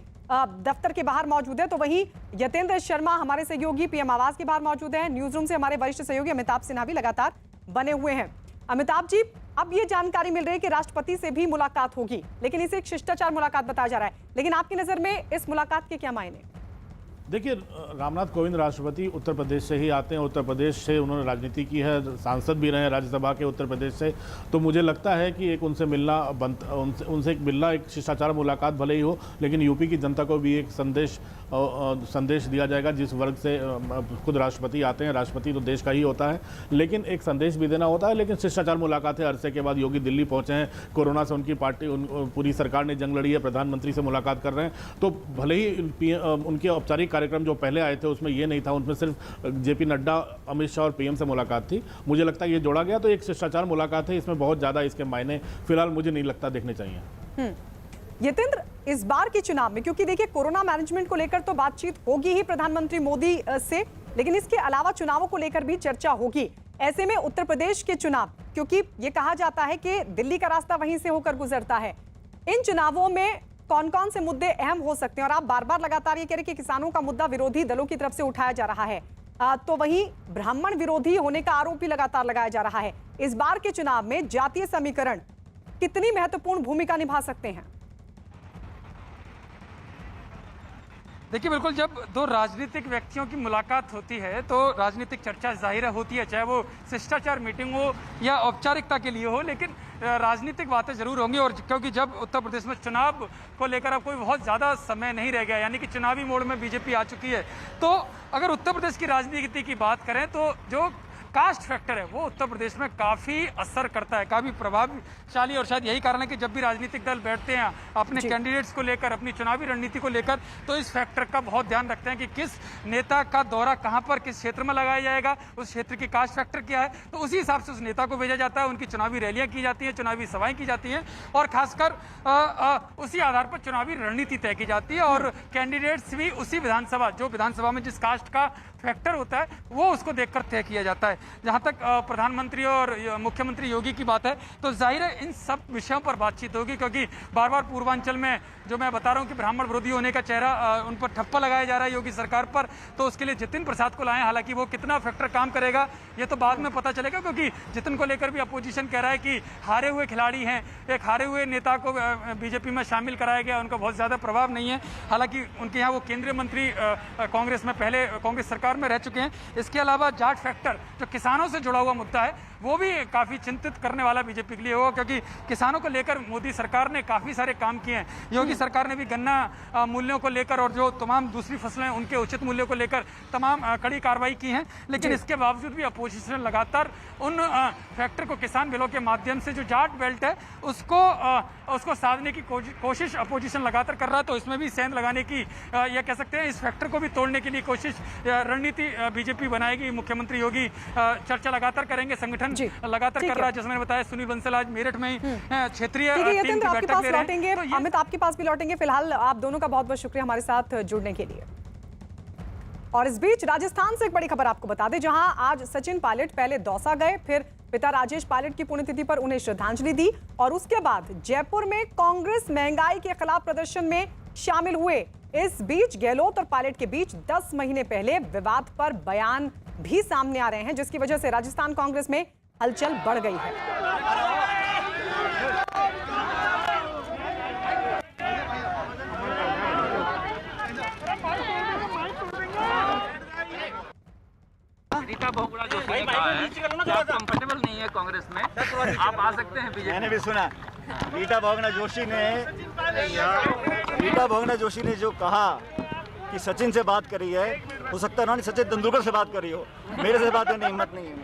दफ्तर के बाहर मौजूद है, तो वहीं यतेंद्र शर्मा हमारे सहयोगी पीएम आवास के बाहर मौजूद हैं। न्यूज रूम से हमारे वरिष्ठ सहयोगी अमिताभ सिन्हा भी लगातार बने हुए हैं। अमिताभ जी, अब ये जानकारी मिल रही है कि राष्ट्रपति से भी मुलाकात होगी, लेकिन इसे एक शिष्टाचार मुलाकात बताया जा रहा है, लेकिन आपकी नजर में इस मुलाकात के क्या मायने? देखिए, रामनाथ कोविंद राष्ट्रपति उत्तर प्रदेश से ही आते हैं। उत्तर प्रदेश से उन्होंने राजनीति की है, सांसद भी रहे हैं राज्यसभा के उत्तर प्रदेश से। तो मुझे लगता है कि एक उनसे मिलना उनसे मिलना एक शिष्टाचार मुलाकात भले ही हो, लेकिन यूपी की जनता को भी एक संदेश दिया जाएगा। जिस वर्ग से खुद राष्ट्रपति आते हैं, राष्ट्रपति तो देश का ही होता है, लेकिन एक संदेश भी देना होता है। लेकिन शिष्टाचार मुलाकात है, अरसे के बाद योगी दिल्ली पहुंचे हैं, कोरोना से उनकी पार्टी पूरी सरकार ने जंग लड़ी है, प्रधानमंत्री से मुलाकात कर रहे हैं। तो भले ही उनके औपचारिक कार्यक्रम जो पहले आए थे उसमें ये नहीं था, उनमें सिर्फ जेपी नड्डा, अमित शाह और पीएम से मुलाकात थी। मुझे लगता है ये जोड़ा गया तो एक शिष्टाचार मुलाकात है, इसमें बहुत ज़्यादा इसके मायने फिलहाल मुझे नहीं लगता देखने चाहिए। यतेंद्र, इस बार के चुनाव में, क्योंकि देखिए कोरोना मैनेजमेंट को लेकर तो बातचीत होगी ही प्रधानमंत्री मोदी से, लेकिन इसके अलावा चुनावों को लेकर भी चर्चा होगी। ऐसे में उत्तर प्रदेश के चुनाव, क्योंकि ये कहा जाता है कि दिल्ली का रास्ता वहीं से होकर गुजरता है, इन चुनावों में कौन कौन से मुद्दे अहम हो सकते हैं? और आप बार बार लगातार ये कह रहे कि किसानों का मुद्दा विरोधी दलों की तरफ से उठाया जा रहा है, तो वहीं ब्राह्मण विरोधी होने का आरोप भी लगातार लगाया जा रहा है। इस बार के चुनाव में जातीय समीकरण कितनी महत्वपूर्ण भूमिका निभा सकते हैं? देखिए, बिल्कुल, जब दो राजनीतिक व्यक्तियों की मुलाकात होती है तो राजनीतिक चर्चा जाहिर होती है, चाहे वो शिष्टाचार मीटिंग हो या औपचारिकता के लिए हो। लेकिन राजनीतिक बातें जरूर होंगी, और क्योंकि जब उत्तर प्रदेश में चुनाव को लेकर अब कोई बहुत ज़्यादा समय नहीं रह गया, यानी कि चुनावी मोड में बीजेपी आ चुकी है, तो अगर उत्तर प्रदेश की राजनीति की बात करें तो जो कास्ट फैक्टर है वो उत्तर प्रदेश में काफ़ी असर करता है, काफ़ी प्रभावशाली। और शायद यही कारण है कि जब भी राजनीतिक दल बैठते हैं अपने कैंडिडेट्स को लेकर, अपनी चुनावी रणनीति को लेकर, तो इस फैक्टर का बहुत ध्यान रखते हैं कि किस नेता का दौरा कहां पर, किस क्षेत्र में लगाया जाएगा, उस क्षेत्र की कास्ट फैक्टर क्या है, तो उसी हिसाब से उस नेता को भेजा जाता है, उनकी चुनावी रैलियां की जाती हैं, चुनावी सभाएं की जाती हैं, और खासकर उसी आधार पर चुनावी रणनीति तय की जाती है, और कैंडिडेट्स भी उसी विधानसभा, जो विधानसभा में जिस कास्ट का फैक्टर होता है वो उसको देखकर तय किया जाता है। जहां तक प्रधानमंत्री और मुख्यमंत्री योगी की बात है, तो जाहिर है इन सब विषयों पर बातचीत होगी, क्योंकि बार बार पूर्वांचल में जो मैं बता रहा हूं कि ब्राह्मण विरोधी होने का चेहरा उन पर ठप्पा लगाया जा रहा है योगी सरकार पर, तो उसके लिए जितिन प्रसाद को लाएं। हालांकि वो कितना फैक्टर काम करेगा ये तो बाद में पता चलेगा, क्योंकि जितिन को लेकर भी अपोजिशन कह रहा है कि हारे हुए खिलाड़ी हैं, एक हारे हुए नेता को बीजेपी में शामिल कराया गया, उनका बहुत ज्यादा प्रभाव नहीं है। हालांकि उनके यहाँ वो केंद्रीय मंत्री कांग्रेस में पहले कांग्रेस सरकार में रह चुके हैं। इसके अलावा जाट फैक्टर जो किसानों से जुड़ा हुआ मुद्दा है वो भी काफी चिंतित करने वाला बीजेपी के लिए होगा, क्योंकि किसानों को लेकर मोदी सरकार ने काफी सारे काम किए हैं। योगी सरकार ने भी गन्ना मूल्यों को लेकर और जो तमाम दूसरी फसलें उनके उचित मूल्यों को लेकर तमाम कड़ी कार्रवाई की है, लेकिन इसके बावजूद भी अपोजिशन लगातार उन फैक्टर को, किसान बिलों के माध्यम से जो जाट बेल्ट है उसको साधने की कोशिश अपोजिशन लगातार कर रहा है। तो इसमें भी सेंध लगाने की यह कह सकते हैं, इस फैक्टर को भी तोड़ने के लिए कोशिश, रणनीति बीजेपी बनाएगी। मुख्यमंत्री योगी चर्चा लगातार करेंगे, संगठन लगातार कर रहा है। जैसे मैंने बताया, सुनील बंसल आज मेरठ में क्षेत्रीय टीम की बैठक ले रहे हैं। तो अमित आपके पास भी लौटेंगे। फिलहाल आप दोनों का बहुत बहुत शुक्रिया हमारे साथ जुड़ने के लिए। और इस बीच राजस्थान से एक बड़ी खबर आपको बता दें, जहां आज सचिन पायलट पहले दौसा गए, फिर पिता राजेश पायलट की पुण्यतिथि पर उन्हें श्रद्धांजलि दी, और उसके बाद जयपुर में कांग्रेस महंगाई के खिलाफ प्रदर्शन में शामिल हुए। इस बीच गहलोत और पायलट के बीच 10 महीने पहले विवाद पर बयान भी सामने आ रहे हैं, जिसकी वजह से राजस्थान कांग्रेस में हलचल बढ़ गई है। रीता बहुगुणा जो कंफर्टेबल नहीं है कांग्रेस में, आप आ सकते हैं बीजेपी। मैंने भी सुना रीता बहुगुणा जोशी ने जो कहा कि सचिन से बात करी है, हो सकता है उन्होंने सचिन तेंदुलकर से बात करी हो, मेरे से बात करने की हिम्मत नहीं है।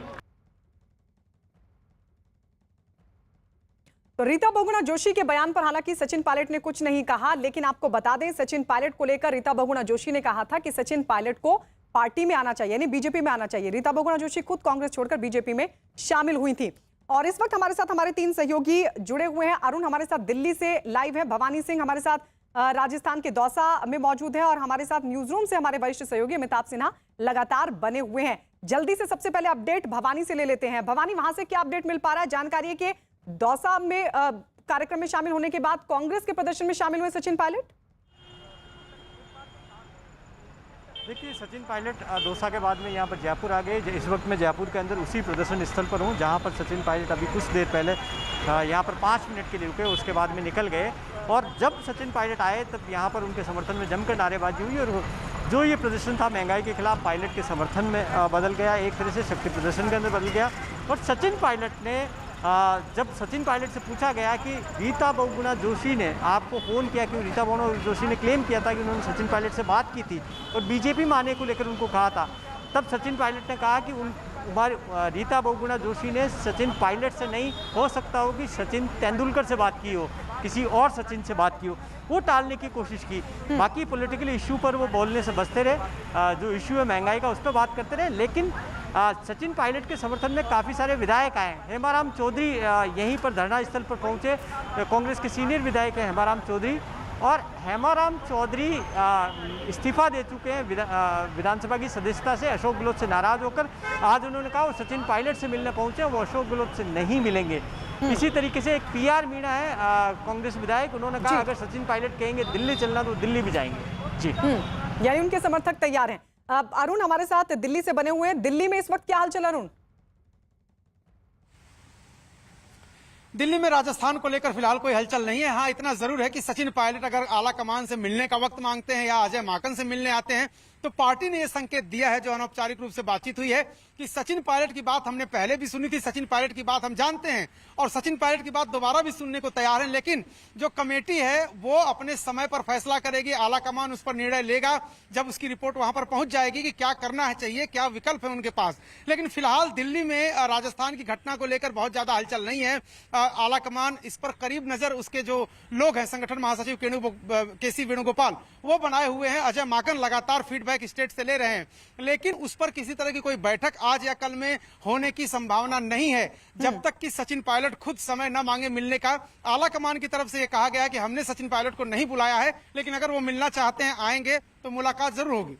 तो रीता बहुगुणा जोशी के बयान पर हालांकि सचिन पायलट ने कुछ नहीं कहा, लेकिन आपको बता दें सचिन पायलट को लेकर रीता बहुगुणा जोशी ने कहा था कि सचिन पायलट को पार्टी में आना चाहिए, यानी बीजेपी में आना चाहिए। रीता बहुगुणा जोशी खुद कांग्रेस छोड़कर बीजेपी में शामिल हुई थी। और इस वक्त हमारे साथ हमारे 3 सहयोगी जुड़े हुए हैं। अरुण हमारे साथ दिल्ली से लाइव है, भवानी सिंह हमारे साथ राजस्थान के दौसा में मौजूद है, और हमारे साथ न्यूज रूम से हमारे वरिष्ठ सहयोगी अमिताभ सिन्हा लगातार बने हुए हैं। जल्दी से सबसे पहले अपडेट भवानी से ले लेते हैं। भवानी, वहां से क्या अपडेट मिल पा रहा है? जानकारी है कि दौसा में कार्यक्रम में शामिल होने के बाद कांग्रेस के प्रदर्शन में शामिल हुए सचिन पायलट। देखिए, सचिन पायलट दौसा के बाद में यहाँ पर जयपुर आ गए। इस वक्त मैं जयपुर के अंदर उसी प्रदर्शन स्थल पर हूँ जहाँ पर सचिन पायलट अभी कुछ देर पहले यहाँ पर 5 मिनट के लिए रुके, उसके बाद में निकल गए। और जब सचिन पायलट आए तब यहाँ पर उनके समर्थन में जमकर नारेबाजी हुई, और जो ये प्रदर्शन था महंगाई के खिलाफ पायलट के समर्थन में बदल गया, एक तरह से शक्ति प्रदर्शन के अंदर बदल गया। और सचिन पायलट ने जब सचिन पायलट से पूछा गया कि रीता बहुगुणा जोशी ने आपको फ़ोन किया, क्योंकि रीता बहुगुणा जोशी ने क्लेम किया था कि उन्होंने सचिन पायलट से बात की थी और बीजेपी में आने को लेकर उनको कहा था, तब सचिन पायलट ने कहा कि रीता बहुगुणा जोशी ने सचिन पायलट से नहीं, हो सकता हो कि सचिन तेंदुलकर से बात की हो, किसी और सचिन से बात की हो, वो टालने की कोशिश की। बाकी पॉलिटिकल इशू पर वो बोलने से बचते रहे, जो इशू है महंगाई का उस पर बात करते रहे। लेकिन सचिन पायलट के समर्थन में काफ़ी सारे विधायक आए। हेमाराम चौधरी यहीं पर धरना स्थल पर पहुंचे, कांग्रेस के सीनियर विधायक हैं हेमाराम चौधरी, और हेमाराम चौधरी इस्तीफा दे चुके हैं विधानसभा की सदस्यता से। अशोक गहलोत से नाराज होकर आज उन्होंने कहा वो सचिन पायलट से मिलने पहुंचे, वो अशोक गहलोत से नहीं मिलेंगे। इसी तरीके से एक PR मीणा है कांग्रेस विधायक, उन्होंने कहा अगर सचिन पायलट कहेंगे दिल्ली चलना तो दिल्ली भी जाएंगे। जी, यानी उनके समर्थक तैयार हैं। अरुण हमारे साथ दिल्ली से बने हुए हैं। दिल्ली में इस वक्त क्या हाल चल? अरुण, दिल्ली में राजस्थान को लेकर फिलहाल कोई हलचल नहीं है। हाँ, इतना जरूर है कि सचिन पायलट अगर आला कमान से मिलने का वक्त मांगते हैं या अजय माकन से मिलने आते हैं तो पार्टी ने यह संकेत दिया है, जो अनौपचारिक रूप से बातचीत हुई है, कि सचिन पायलट की बात हमने पहले भी सुनी थी, सचिन पायलट की बात हम जानते हैं और सचिन पायलट की बात दोबारा भी सुनने को तैयार है, लेकिन जो कमेटी है वो अपने समय पर फैसला करेगी। आला कमान उस पर निर्णय लेगा जब उसकी रिपोर्ट वहां पर पहुंच जाएगी कि क्या करना है चाहिए, क्या विकल्प है उनके पास। लेकिन फिलहाल दिल्ली में राजस्थान की घटना को लेकर बहुत ज्यादा हलचल नहीं है। आला कमान इस पर करीब नजर उसके जो लोग हैं, संगठन महासचिव केसी वेणुगोपाल, वो बनाए हुए हैं। अजय माकन लगातार फीडबैक स्टेट से ले रहे हैं, लेकिन उस पर किसी तरह की कोई बैठक आज या कल में होने की संभावना नहीं है, जब तक कि सचिन पायलट खुद समय न मांगे मिलने का। आला कमान की तरफ से यह कहा गया है कि हमने सचिन पायलट को नहीं बुलाया है, लेकिन अगर वो मिलना चाहते हैं, आएंगे तो मुलाकात जरूर होगी।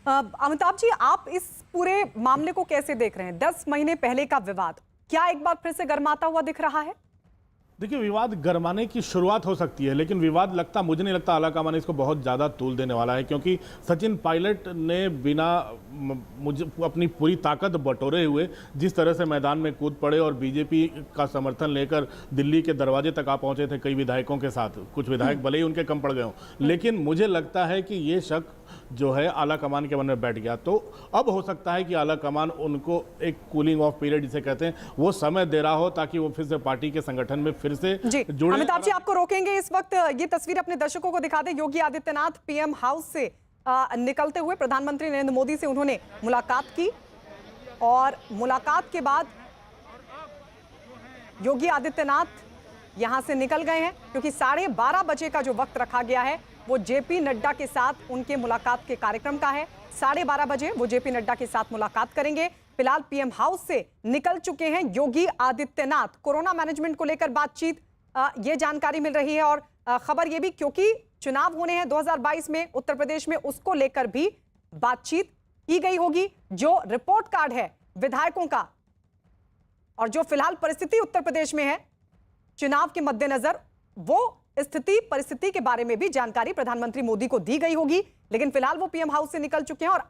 अमिताभ जी, आप इस पूरे मामले को कैसे देख रहे हैं? 10 महीने पहले का विवाद क्या एक बार फिर से गर्माता हुआ दिख रहा है? देखिए, विवाद गरमाने की शुरुआत हो सकती है, लेकिन विवाद मुझे नहीं लगता आला कमान इसको बहुत ज़्यादा तूल देने वाला है, क्योंकि सचिन पायलट ने बिना मुझे अपनी पूरी ताकत बटोरे हुए जिस तरह से मैदान में कूद पड़े और बीजेपी का समर्थन लेकर दिल्ली के दरवाजे तक आ पहुंचे थे कई विधायकों के साथ। कुछ विधायक भले ही उनके कम पड़ गए हों, लेकिन मुझे लगता है कि ये शक जो है आला कमान के मन में बैठ गया। तो अब हो सकता है कि आला कमान उनको एक कूलिंग ऑफ पीरियड जिसे कहते हैं, वो समय दे रहा हो, ताकि वो फिर से पार्टी के संगठन में फिर से जुड़े। अमिताभ जी, आपको रोकेंगे इस वक्त। ये तस्वीर अपने दर्शकों को दिखा दें। योगी आदित्यनाथ पीएम हाउस से निकलते हुए प्रधानमंत्री नरेंद्र मोदी से उन्होंने मुलाकात की और मुलाकात के बाद योगी आदित्यनाथ यहां से निकल गए हैं, क्योंकि 12:30 बजे का जो वक्त रखा गया है वो जेपी नड्डा के साथ उनके मुलाकात के कार्यक्रम का है। 12:30 बजे वो जेपी नड्डा के साथ मुलाकात करेंगे। फिलहाल पीएम हाउस से निकल चुके हैं योगी आदित्यनाथ। कोरोना मैनेजमेंट को लेकर बातचीत, ये जानकारी मिल रही है और खबर ये भी, क्योंकि चुनाव होने हैं 2022 में उत्तर प्रदेश में, उसको लेकर भी बातचीत की गई होगी। जो रिपोर्ट कार्ड है विधायकों का और जो फिलहाल परिस्थिति उत्तर प्रदेश में है चुनाव के मद्देनजर, वो स्थिति परिस्थिति के बारे में भी जानकारी प्रधानमंत्री मोदी को दी गई होगी। लेकिन फिलहाल वो पीएम हाउस से निकल चुके हैं और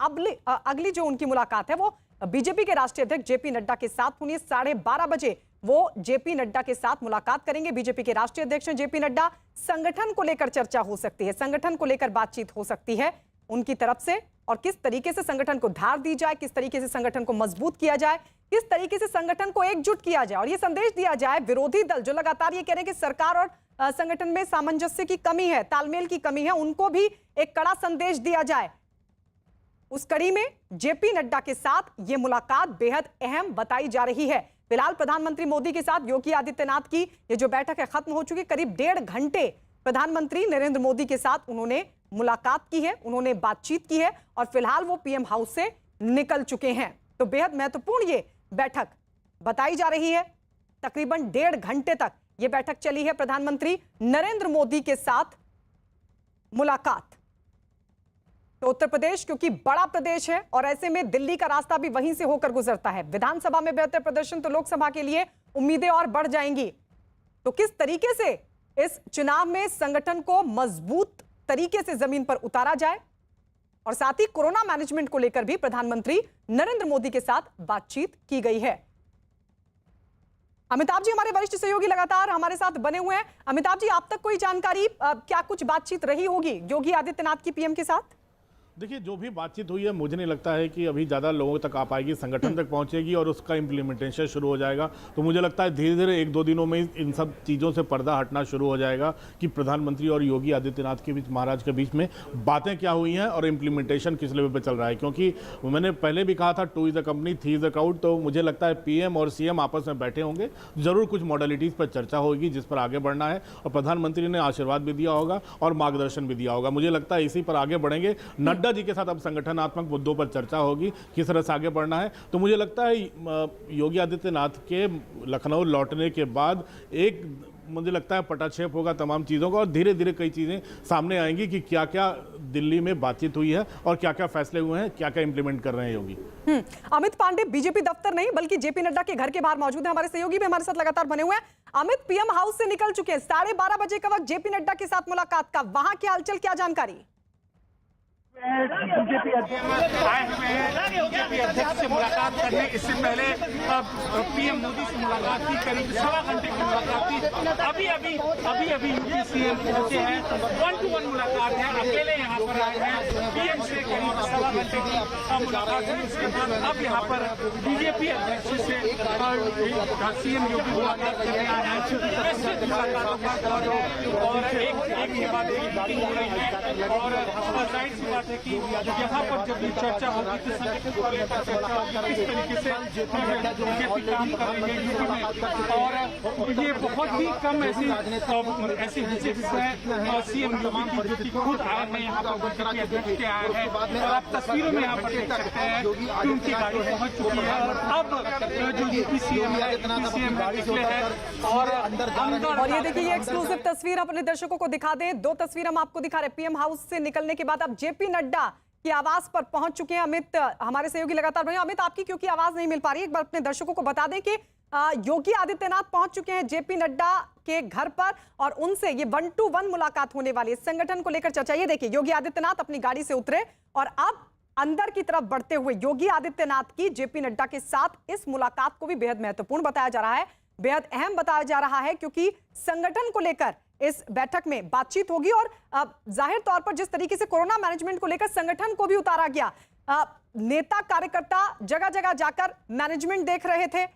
अगली जो उनकी मुलाकात है वो बीजेपी के राष्ट्रीय अध्यक्ष जेपी नड्डा के साथ होनी है। 12:30 बजे वो जेपी नड्डा के साथ मुलाकात करेंगे। बीजेपी के राष्ट्रीय अध्यक्ष हैं जेपी नड्डा। संगठन को लेकर चर्चा हो सकती है, संगठन को लेकर बातचीत हो सकती है उनकी तरफ से, और किस तरीके से संगठन को धार दी जाए, किस तरीके से संगठन को मजबूत किया जाए, किस तरीके से संगठन को एकजुट किया जाए और यह संदेश दिया जाए विरोधी दल जो लगातार ये कह रहे हैं कि सरकार और संगठन में सामंजस्य की कमी है, तालमेल की कमी है, उनको भी एक कड़ा संदेश दिया जाए। उस कड़ी में जेपी नड्डा के साथ यह मुलाकात बेहद अहम बताई जा रही है। फिलहाल प्रधानमंत्री मोदी के साथ योगी आदित्यनाथ की ये जो बैठक है खत्म हो चुकी है। करीब 1.5 घंटे प्रधानमंत्री नरेंद्र मोदी के साथ उन्होंने मुलाकात की है, उन्होंने बातचीत की है और फिलहाल वो पीएम हाउस से निकल चुके हैं। तो बेहद महत्वपूर्ण ये बैठक बताई जा रही है। तकरीबन 1.5 घंटे तक ये बैठक चली है प्रधानमंत्री नरेंद्र मोदी के साथ मुलाकात। तो उत्तर प्रदेश क्योंकि बड़ा प्रदेश है और ऐसे में दिल्ली का रास्ता भी वहीं से होकर गुजरता है। विधानसभा में बेहतर प्रदर्शन तो लोकसभा के लिए उम्मीदें और बढ़ जाएंगी। तो किस तरीके से इस चुनाव में संगठन को मजबूत तरीके से जमीन पर उतारा जाए और साथ ही कोरोना मैनेजमेंट को लेकर भी प्रधानमंत्री नरेंद्र मोदी के साथ बातचीत की गई है। अमिताभ जी हमारे वरिष्ठ सहयोगी लगातार हमारे साथ बने हुए हैं। अमिताभ जी, आप तक कोई जानकारी, क्या कुछ बातचीत रही होगी योगी आदित्यनाथ की पीएम के साथ? देखिए, जो भी बातचीत हुई है मुझे नहीं लगता है कि अभी ज़्यादा लोगों तक आ पाएगी, संगठन तक पहुंचेगी और उसका इम्प्लीमेंटेशन शुरू हो जाएगा। तो मुझे लगता है धीरे धीरे 1-2 दिनों में इन सब चीज़ों से पर्दा हटना शुरू हो जाएगा कि प्रधानमंत्री और योगी आदित्यनाथ के बीच, महाराज के बीच में बातें क्या हुई हैं और इम्प्लीमेंटेशन किस लेवल पर चल रहा है। क्योंकि मैंने पहले भी कहा था 2 is a company 3 is a crowd. तो मुझे लगता है पीएम और सीएम आपस में बैठे होंगे, ज़रूर कुछ मॉडलिटीज़ पर चर्चा होगी जिस पर आगे बढ़ना है और प्रधानमंत्री ने आशीर्वाद भी दिया होगा और मार्गदर्शन भी दिया होगा। मुझे लगता है इसी पर आगे बढ़ेंगे। नड्डा जी के साथ अब संगठनात्मक मुद्दों पर चर्चा होगी, किस तरह से आगे बढ़ना है। तो मुझे लगता है योगी आदित्यनाथ के लखनऊ लौटने के बाद मुझे लगता है पटाक्षेप होगा तमाम चीज़ों का और धीरे धीरे कई चीज़ें सामने आएंगी कि क्या क्या दिल्ली में बातचीत हुई है और क्या क्या फैसले हुए हैं, क्या क्या इंप्लीमेंट कर रहे हैं योगी। अमित पांडे बीजेपी दफ्तर नहीं बल्कि जेपी नड्डा के घर के बाहर मौजूद है, हमारे सहयोगी भी हमारे साथ लगातार बने हुए हैं। अमित, पीएम हाउस से निकल चुके हैं, 12:30 बजे का वक्त जेपी नड्डा के साथ मुलाकात का, वहां की हलचल, क्या जानकारी? बीजेपी अध्यक्ष से मुलाकात करने इससे पहले पीएम मोदी से मुलाकात की, करीब 1.25 घंटे की मुलाकात की अभी अभी यूपी सीएम पहुंचे हैं, 1-to-1 मुलाकात है, अकेले यहाँ पर आए हैं। पीएम से करीब सवा घंटे की मुलाकात हुई, उसके बाद अब यहाँ पर बीजेपी अध्यक्ष से सीएम योगी मुलाकात करने आए हैं। ऐसे मुलाकातों का दौर है और एक के बाद एक मीटिंग हो रही है और जाहिर सी बात है कि यहाँ पर जब ये चर्चा होगी तो संगठन को लेकर चर्चा होगी, किस तरीके से बीजेपी काम कर रही है यूपी में। और ये बहुत ही कम ऐसी विजिट्स हैं सीएम योगी की खुद आए हैं यहाँ पर, बीजेपी अध्यक्ष के आए हैं और आप तस्वीरों में यहाँ पर देख सकते हैं कि उनकी गाड़ी पहुंच चुकी है और अब जो यूपी सीएम है निकले हैं और अंदर। और ये देखिए, ये एक्सक्लूसिव तस्वीर अपने दर्शकों को दिखा दें। दो तस्वीर हम आपको दिखा रहे हैं। पीएम हाउस से निकलने के बाद अब जेपी नड्डा की आवास पर पहुंच चुके हैं। अमित हमारे सहयोगी लगातार बने। अमित, आपकी क्योंकि आवाज नहीं मिल पा रही, एक बार अपने दर्शकों को बता दें कि योगी आदित्यनाथ पहुंच चुके हैं जेपी नड्डा के घर पर और उनसे ये 1-to-1 मुलाकात होने वाली है, संगठन को लेकर चर्चा। ये देखिए, योगी आदित्यनाथ अपनी गाड़ी से उतरे और अब अंदर की तरफ बढ़ते हुए योगी आदित्यनाथ की जेपी नड्डा के साथ इस मुलाकात को भी बेहद महत्वपूर्ण बताया जा रहा है, बेहद अहम बताया जा रहा है, क्योंकि संगठन को लेकर इस बैठक में बातचीत होगी। और जाहिर तौर पर जिस तरीके से कोरोना मैनेजमेंट को लेकर संगठन को भी उतारा गया, नेता कार्यकर्ता जगह जगह जाकर मैनेजमेंट देख रहे थे,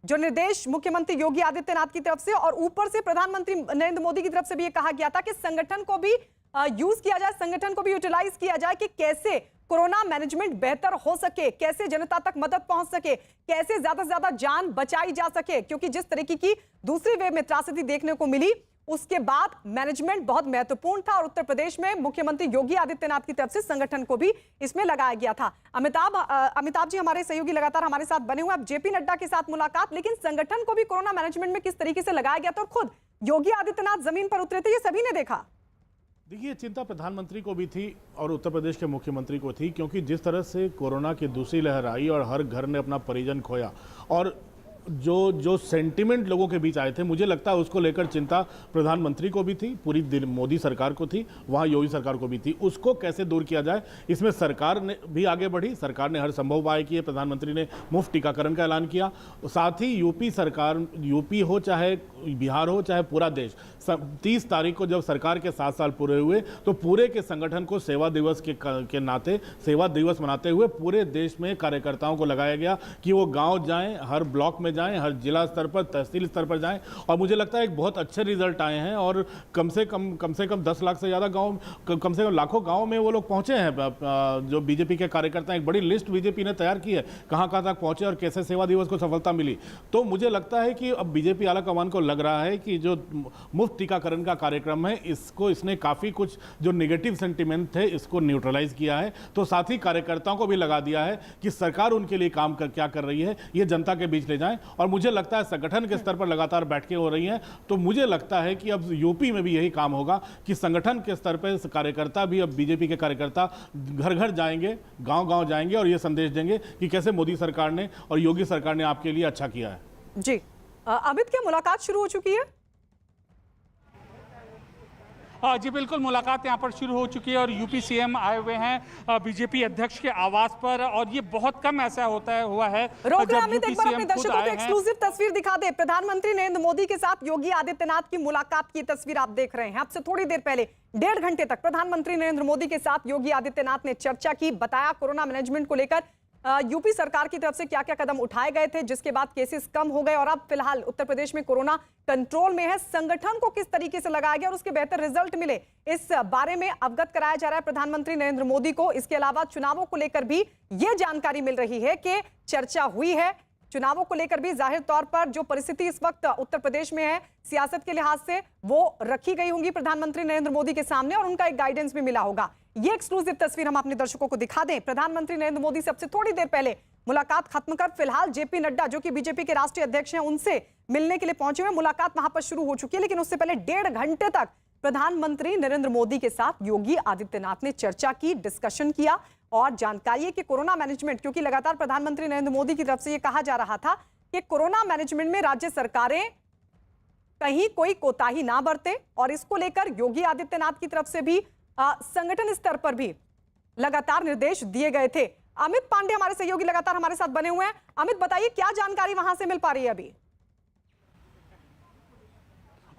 जो निर्देश मुख्यमंत्री योगी आदित्यनाथ की तरफ से और ऊपर से प्रधानमंत्री नरेंद्र मोदी की तरफ से भी यह कहा गया था कि संगठन को भी यूज किया जाए, संगठन को भी यूटिलाइज किया जाए कि कैसे कोरोना मैनेजमेंट बेहतर हो सके, कैसे जनता तक मदद पहुंच सके, कैसे ज्यादा से ज्यादा जान बचाई जा सके। क्योंकि जिस तरीके की दूसरी वेव में त्रासदी देखने को मिली, उसके बाद मैनेजमेंट बहुत महत्वपूर्ण था और उत्तर प्रदेश में मुख्यमंत्री योगी आदित्यनाथ की तरफ से संगठन को भी इसमें लगाया गया था। अमिताभ जी हमारे सहयोगी लगातार हमारे साथ बने हुए। अब जेपी नड्डा के साथ मुलाकात, लेकिन संगठन को भी कोरोना मैनेजमेंट में किस तरीके से लगाया गया था और खुद योगी आदित्यनाथ जमीन पर उतरे थे, ये सभी ने देखा। देखिए, चिंता प्रधानमंत्री को भी थी और उत्तर प्रदेश के मुख्यमंत्री को थी, क्योंकि जिस तरह से कोरोना की दूसरी लहर आई और हर घर ने अपना परिजन खोया और जो सेंटिमेंट लोगों के बीच आए थे, मुझे लगता है उसको लेकर चिंता प्रधानमंत्री को भी थी, पूरी मोदी सरकार को थी, वहाँ योगी सरकार को भी थी। उसको कैसे दूर किया जाए, इसमें सरकार ने भी आगे बढ़ी, सरकार ने हर संभव उपाय किए। प्रधानमंत्री ने मुफ्त टीकाकरण का ऐलान किया। साथ ही यूपी सरकार, यूपी हो चाहे बिहार हो चाहे पूरा देश, 30 तारीख को जब सरकार के 7 साल पूरे हुए तो पूरे के संगठन को सेवा दिवस के नाते सेवा दिवस मनाते हुए पूरे देश में कार्यकर्ताओं को लगाया गया कि वो गांव जाएं, हर ब्लॉक में जाएं, हर जिला स्तर पर, तहसील स्तर पर जाएं। और मुझे लगता है एक बहुत अच्छे रिजल्ट आए हैं और कम से कम 10 लाख से ज़्यादा गाँव, कम से कम लाखों गाँव में वो लोग पहुँचे हैं। जो बीजेपी के कार्यकर्ता, एक बड़ी लिस्ट बीजेपी ने तैयार की है कहाँ तक पहुँचे और कैसे सेवा दिवस को सफलता मिली। तो मुझे लगता है कि अब बीजेपी आला कमान को लग रहा है कि जो मुफ्त टीकाकरण का कार्यक्रम है, इसने काफ़ी कुछ जो नेगेटिव सेंटिमेंट थे इसको न्यूट्रलाइज किया है। तो साथ ही कार्यकर्ताओं को भी लगा दिया है कि सरकार उनके लिए काम क्या कर रही है, ये जनता के बीच ले जाएं। और मुझे लगता है संगठन के स्तर पर लगातार बैठकें हो रही हैं, तो मुझे लगता है कि अब यूपी में भी यही काम होगा कि संगठन के स्तर पर कार्यकर्ता भी, अब बीजेपी के कार्यकर्ता घर घर जाएंगे, गाँव जाएंगे और ये संदेश देंगे कि कैसे मोदी सरकार ने और योगी सरकार ने आपके लिए अच्छा किया है। जी अमित, क्या मुलाकात शुरू हो चुकी है? जी बिल्कुल, मुलाकात यहाँ पर शुरू हो चुकी है और यूपी सीएम आए हुए हैं बीजेपी अध्यक्ष के आवास पर और ये बहुत कम ऐसा हुआ है। रोक रहे अमित, एक बार अपने दर्शकों को एक्सक्लूसिव तस्वीर दिखा दे। प्रधानमंत्री नरेंद्र मोदी के साथ योगी आदित्यनाथ की मुलाकात की तस्वीर आप देख रहे हैं। आपसे थोड़ी देर पहले 1.5 घंटे तक प्रधानमंत्री नरेंद्र मोदी के साथ योगी आदित्यनाथ ने चर्चा की, बताया कोरोना मैनेजमेंट को लेकर यूपी सरकार की तरफ से क्या क्या कदम उठाए गए थे, जिसके बाद केसेस कम हो गए और अब फिलहाल उत्तर प्रदेश में कोरोना कंट्रोल में है। संगठन को किस तरीके से लगाया गया और उसके बेहतर रिजल्ट मिले, इस बारे में अवगत कराया जा रहा है प्रधानमंत्री नरेंद्र मोदी को। इसके अलावा चुनावों को लेकर भी यह जानकारी मिल रही है कि चर्चा हुई है। चुनावों को लेकर भी जाहिर तौर पर जो परिस्थिति इस वक्त उत्तर प्रदेश में है सियासत के लिहाज से, वो रखी गई होंगी प्रधानमंत्री नरेंद्र मोदी के सामने और उनका एक गाइडेंस भी मिला होगा। ये एक्सक्लूसिव तस्वीर हम अपने दर्शकों को दिखा दें। प्रधानमंत्री नरेंद्र मोदी सबसे थोड़ी देर पहले मुलाकात खत्म कर फिलहाल जेपी नड्डा, जो कि बीजेपी के राष्ट्रीय अध्यक्ष हैं, उनसे मिलने के लिए पहुंचे हुए। मुलाकात वहां पर शुरू हो चुकी है, लेकिन उससे पहले 1.5 घंटे तक प्रधानमंत्री नरेंद्र मोदी के साथ योगी आदित्यनाथ ने चर्चा की, डिस्कशन किया और जानकारी है कि कोरोना मैनेजमेंट, क्योंकि लगातार प्रधानमंत्री नरेंद्र मोदी की तरफ से यह कहा जा रहा था कि कोरोना मैनेजमेंट में राज्य सरकारें कहीं कोई कोताही ना बरते और इसको लेकर योगी आदित्यनाथ की तरफ से भी संगठन स्तर पर भी लगातार निर्देश दिए गए थे। अमित पांडे हमारे सहयोगी लगातार हमारे साथ बने हुए हैं। अमित, बताइए क्या जानकारी वहां से मिल पा रही है अभी?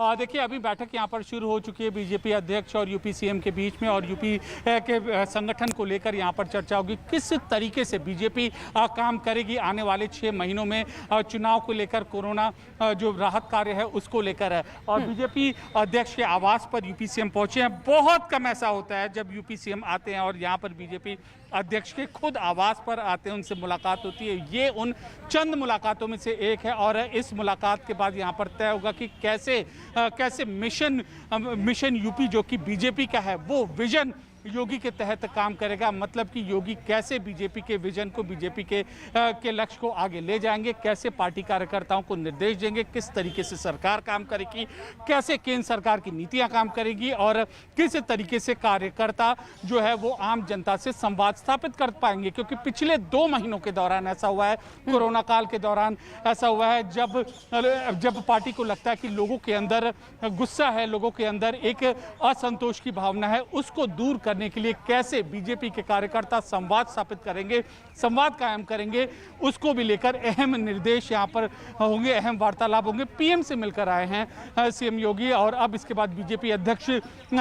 देखिए अभी बैठक यहाँ पर शुरू हो चुकी है बीजेपी अध्यक्ष और यूपी सीएम के बीच में, और यूपी के संगठन को लेकर यहाँ पर चर्चा होगी किस तरीके से बीजेपी काम करेगी आने वाले 6 महीनों में चुनाव को लेकर, कोरोना जो राहत कार्य है उसको लेकर है। और बीजेपी अध्यक्ष के आवास पर यूपी सीएम पहुंचे हैं। बहुत कम ऐसा होता है जब यूपी सीएम आते हैं और यहाँ पर बीजेपी अध्यक्ष के खुद आवास पर आते हैं, उनसे मुलाकात होती है। ये उन चंद मुलाकातों में से एक है और इस मुलाकात के बाद यहाँ पर तय होगा कि कैसे मिशन यूपी जो कि बीजेपी का है वो विजन योगी के तहत काम करेगा। मतलब कि योगी कैसे बीजेपी के विजन को, बीजेपी के लक्ष्य को आगे ले जाएंगे, कैसे पार्टी कार्यकर्ताओं को निर्देश देंगे, किस तरीके से सरकार काम करेगी, कैसे केंद्र सरकार की नीतियां काम करेगी और किस तरीके से कार्यकर्ता जो है वो आम जनता से संवाद स्थापित कर पाएंगे। क्योंकि पिछले 2 महीनों के दौरान ऐसा हुआ है, कोरोना काल के दौरान ऐसा हुआ है जब पार्टी को लगता है कि लोगों के अंदर गुस्सा है, लोगों के अंदर एक असंतोष की भावना है, उसको दूर करने के लिए कैसे बीजेपी के कार्यकर्ता संवाद स्थापित करेंगे, संवाद कायम करेंगे, उसको भी लेकर अहम निर्देश यहाँ पर होंगे, अहम वार्तालाप होंगे। पीएम से मिलकर आए हैं सीएम योगी और अब इसके बाद बीजेपी अध्यक्ष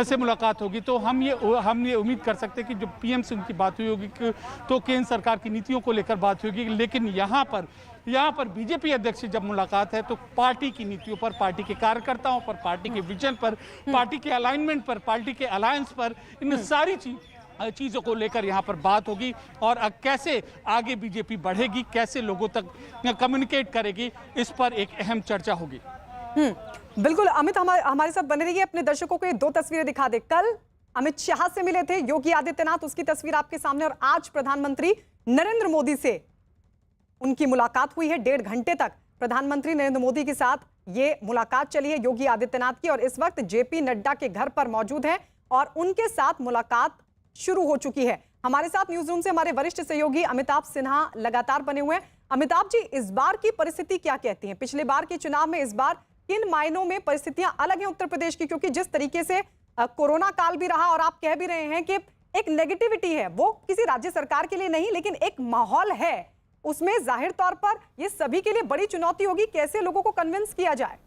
से मुलाकात होगी। तो हम ये उम्मीद कर सकते हैं कि जो पीएम से उनकी बात हुई होगी तो केंद्र सरकार की नीतियों को लेकर बात होगी। लेकिन यहाँ पर बीजेपी अध्यक्ष से जब मुलाकात है तो पार्टी की नीतियों पर, पार्टी के कार्यकर्ताओं पर, पार्टी के विजन पर, पार्टी के अलाइनमेंट पर, पार्टी के अलायंस पर, इन सारी चीजों को लेकर यहाँ पर बात होगी और कैसे आगे बीजेपी बढ़ेगी, कैसे लोगों तक कम्युनिकेट करेगी, इस पर एक अहम चर्चा होगी। बिल्कुल अमित, हमारे साथ बने रहिए। अपने दर्शकों को ये 2 तस्वीरें दिखा दे। कल अमित शाह से मिले थे योगी आदित्यनाथ, उसकी तस्वीर आपके सामने, और आज प्रधानमंत्री नरेंद्र मोदी से उनकी मुलाकात हुई है। 1.5 घंटे तक प्रधानमंत्री नरेंद्र मोदी के साथ ये मुलाकात चली है योगी आदित्यनाथ की, और इस वक्त जेपी नड्डा के घर पर मौजूद हैं और उनके साथ मुलाकात शुरू हो चुकी है। हमारे साथ न्यूज रूम से हमारे वरिष्ठ सहयोगी अमिताभ सिन्हा लगातार बने हुए हैं। अमिताभ जी, इस बार की परिस्थिति क्या कहती है? पिछले बार के चुनाव में इस बार किन मायनों में परिस्थितियां अलग हैं उत्तर प्रदेश की? क्योंकि जिस तरीके से कोरोना काल भी रहा और आप कह भी रहे हैं कि एक नेगेटिविटी है, वो किसी राज्य सरकार के लिए नहीं लेकिन एक माहौल है, उसमें जाहिर तौर पर ये सभी के लिए बड़ी चुनौती होगी, कैसे लोगों को कन्विंस किया जाए।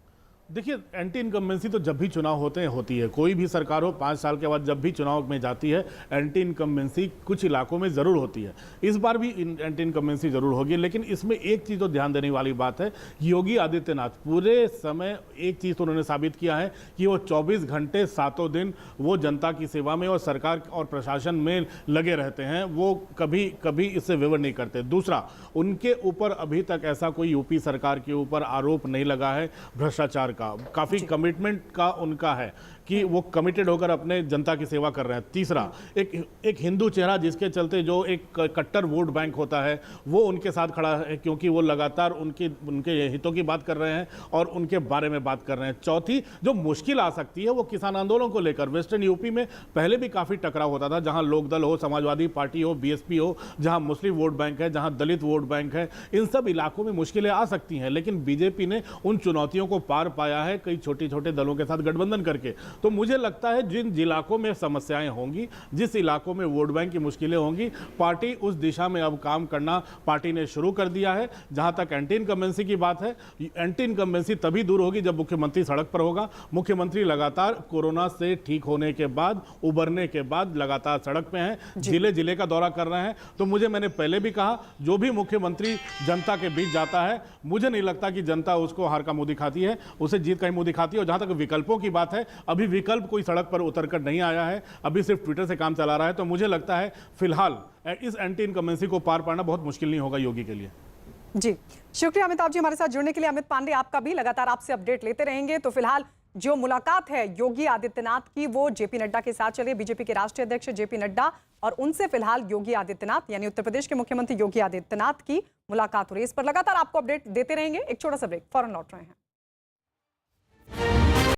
देखिए, एंटी इनकम्बेंसी तो जब भी चुनाव होती है, कोई भी सरकार हो 5 साल के बाद जब भी चुनाव में जाती है, एंटी इनकम्बेंसी कुछ इलाकों में ज़रूर होती है। इस बार भी एंटी इनकम्बेंसी ज़रूर होगी, लेकिन इसमें एक चीज़ तो ध्यान देने वाली बात है, योगी आदित्यनाथ पूरे समय एक चीज़ तो उन्होंने साबित किया है कि वो 24 घंटे 7 दिन वो जनता की सेवा में और सरकार और प्रशासन में लगे रहते हैं, वो कभी इससे विवर नहीं करते। दूसरा, उनके ऊपर अभी तक ऐसा कोई यूपी सरकार के ऊपर आरोप नहीं लगा है भ्रष्टाचार का। काफी कमिटमेंट का उनका है कि वो कमिटेड होकर अपने जनता की सेवा कर रहे हैं। तीसरा, एक हिंदू चेहरा जिसके चलते जो एक कट्टर वोट बैंक होता है वो उनके साथ खड़ा है, क्योंकि वो लगातार उनके हितों की बात कर रहे हैं और उनके बारे में बात कर रहे हैं। चौथी जो मुश्किल आ सकती है वो किसान आंदोलन को लेकर। वेस्टर्न यूपी में पहले भी काफी टकराव होता था, जहां लोकदल हो, समाजवादी पार्टी हो, बीएसपी हो, जहां मुस्लिम वोट बैंक है, जहां दलित वोट बैंक है, इन सब इलाकों में मुश्किलें आ सकती हैं। लेकिन बीजेपी ने उन चुनौतियों को पार पाया है कई छोटे दलों के साथ गठबंधन करके। तो मुझे लगता है जिन इलाकों में समस्याएं होंगी, जिस इलाकों में वोट बैंक की मुश्किलें होंगी, पार्टी उस दिशा में अब काम करना पार्टी ने शुरू कर दिया है। जहां तक एंटी इनकम्बेंसी की बात है, एंटी इनकम्बेंसी तभी दूर होगी जब मुख्यमंत्री सड़क पर होगा। मुख्यमंत्री लगातार कोरोना से ठीक होने के बाद, उबरने के बाद लगातार सड़क पे हैं, जिले का दौरा कर रहे हैं। तो मैंने पहले भी कहा, जो भी मुख्यमंत्री जनता के बीच जाता है, मुझे नहीं लगता कि जनता उसको हार का मुंह दिखाती है, उसे जीत का ही मुंह दिखाती है। और जहां तक विकल्पों की बात है, अभी विकल्प कोई सड़क पर उतरकर नहीं आया है, अभी सिर्फ ट्विटर से काम चला रहा है। तो मुझे लगता है फिलहाल इस एंटी इनकम्बेंसी को पार पाना बहुत मुश्किल नहीं होगा योगी के लिए। जी, शुक्रिया अमिताभ जी हमारे साथ जुड़ने के लिए। अमित पांडे, आपका भी लगातार आपसे अपडेट लेते रहेंगे। तो फिलहाल जो मुलाकात है योगी आदित्यनाथ की, वो जेपी नड्डा के साथ चली, बीजेपी के राष्ट्रीय अध्यक्ष जेपी नड्डा और उनसे फिलहाल योगी आदित्यनाथ यानी उत्तर प्रदेश के मुख्यमंत्री योगी आदित्यनाथ की मुलाकात हो रही है। इस पर लगातार आपको अपडेट देते रहेंगे। एक छोटा सा ब्रेक, फौरन लौट रहे हैं।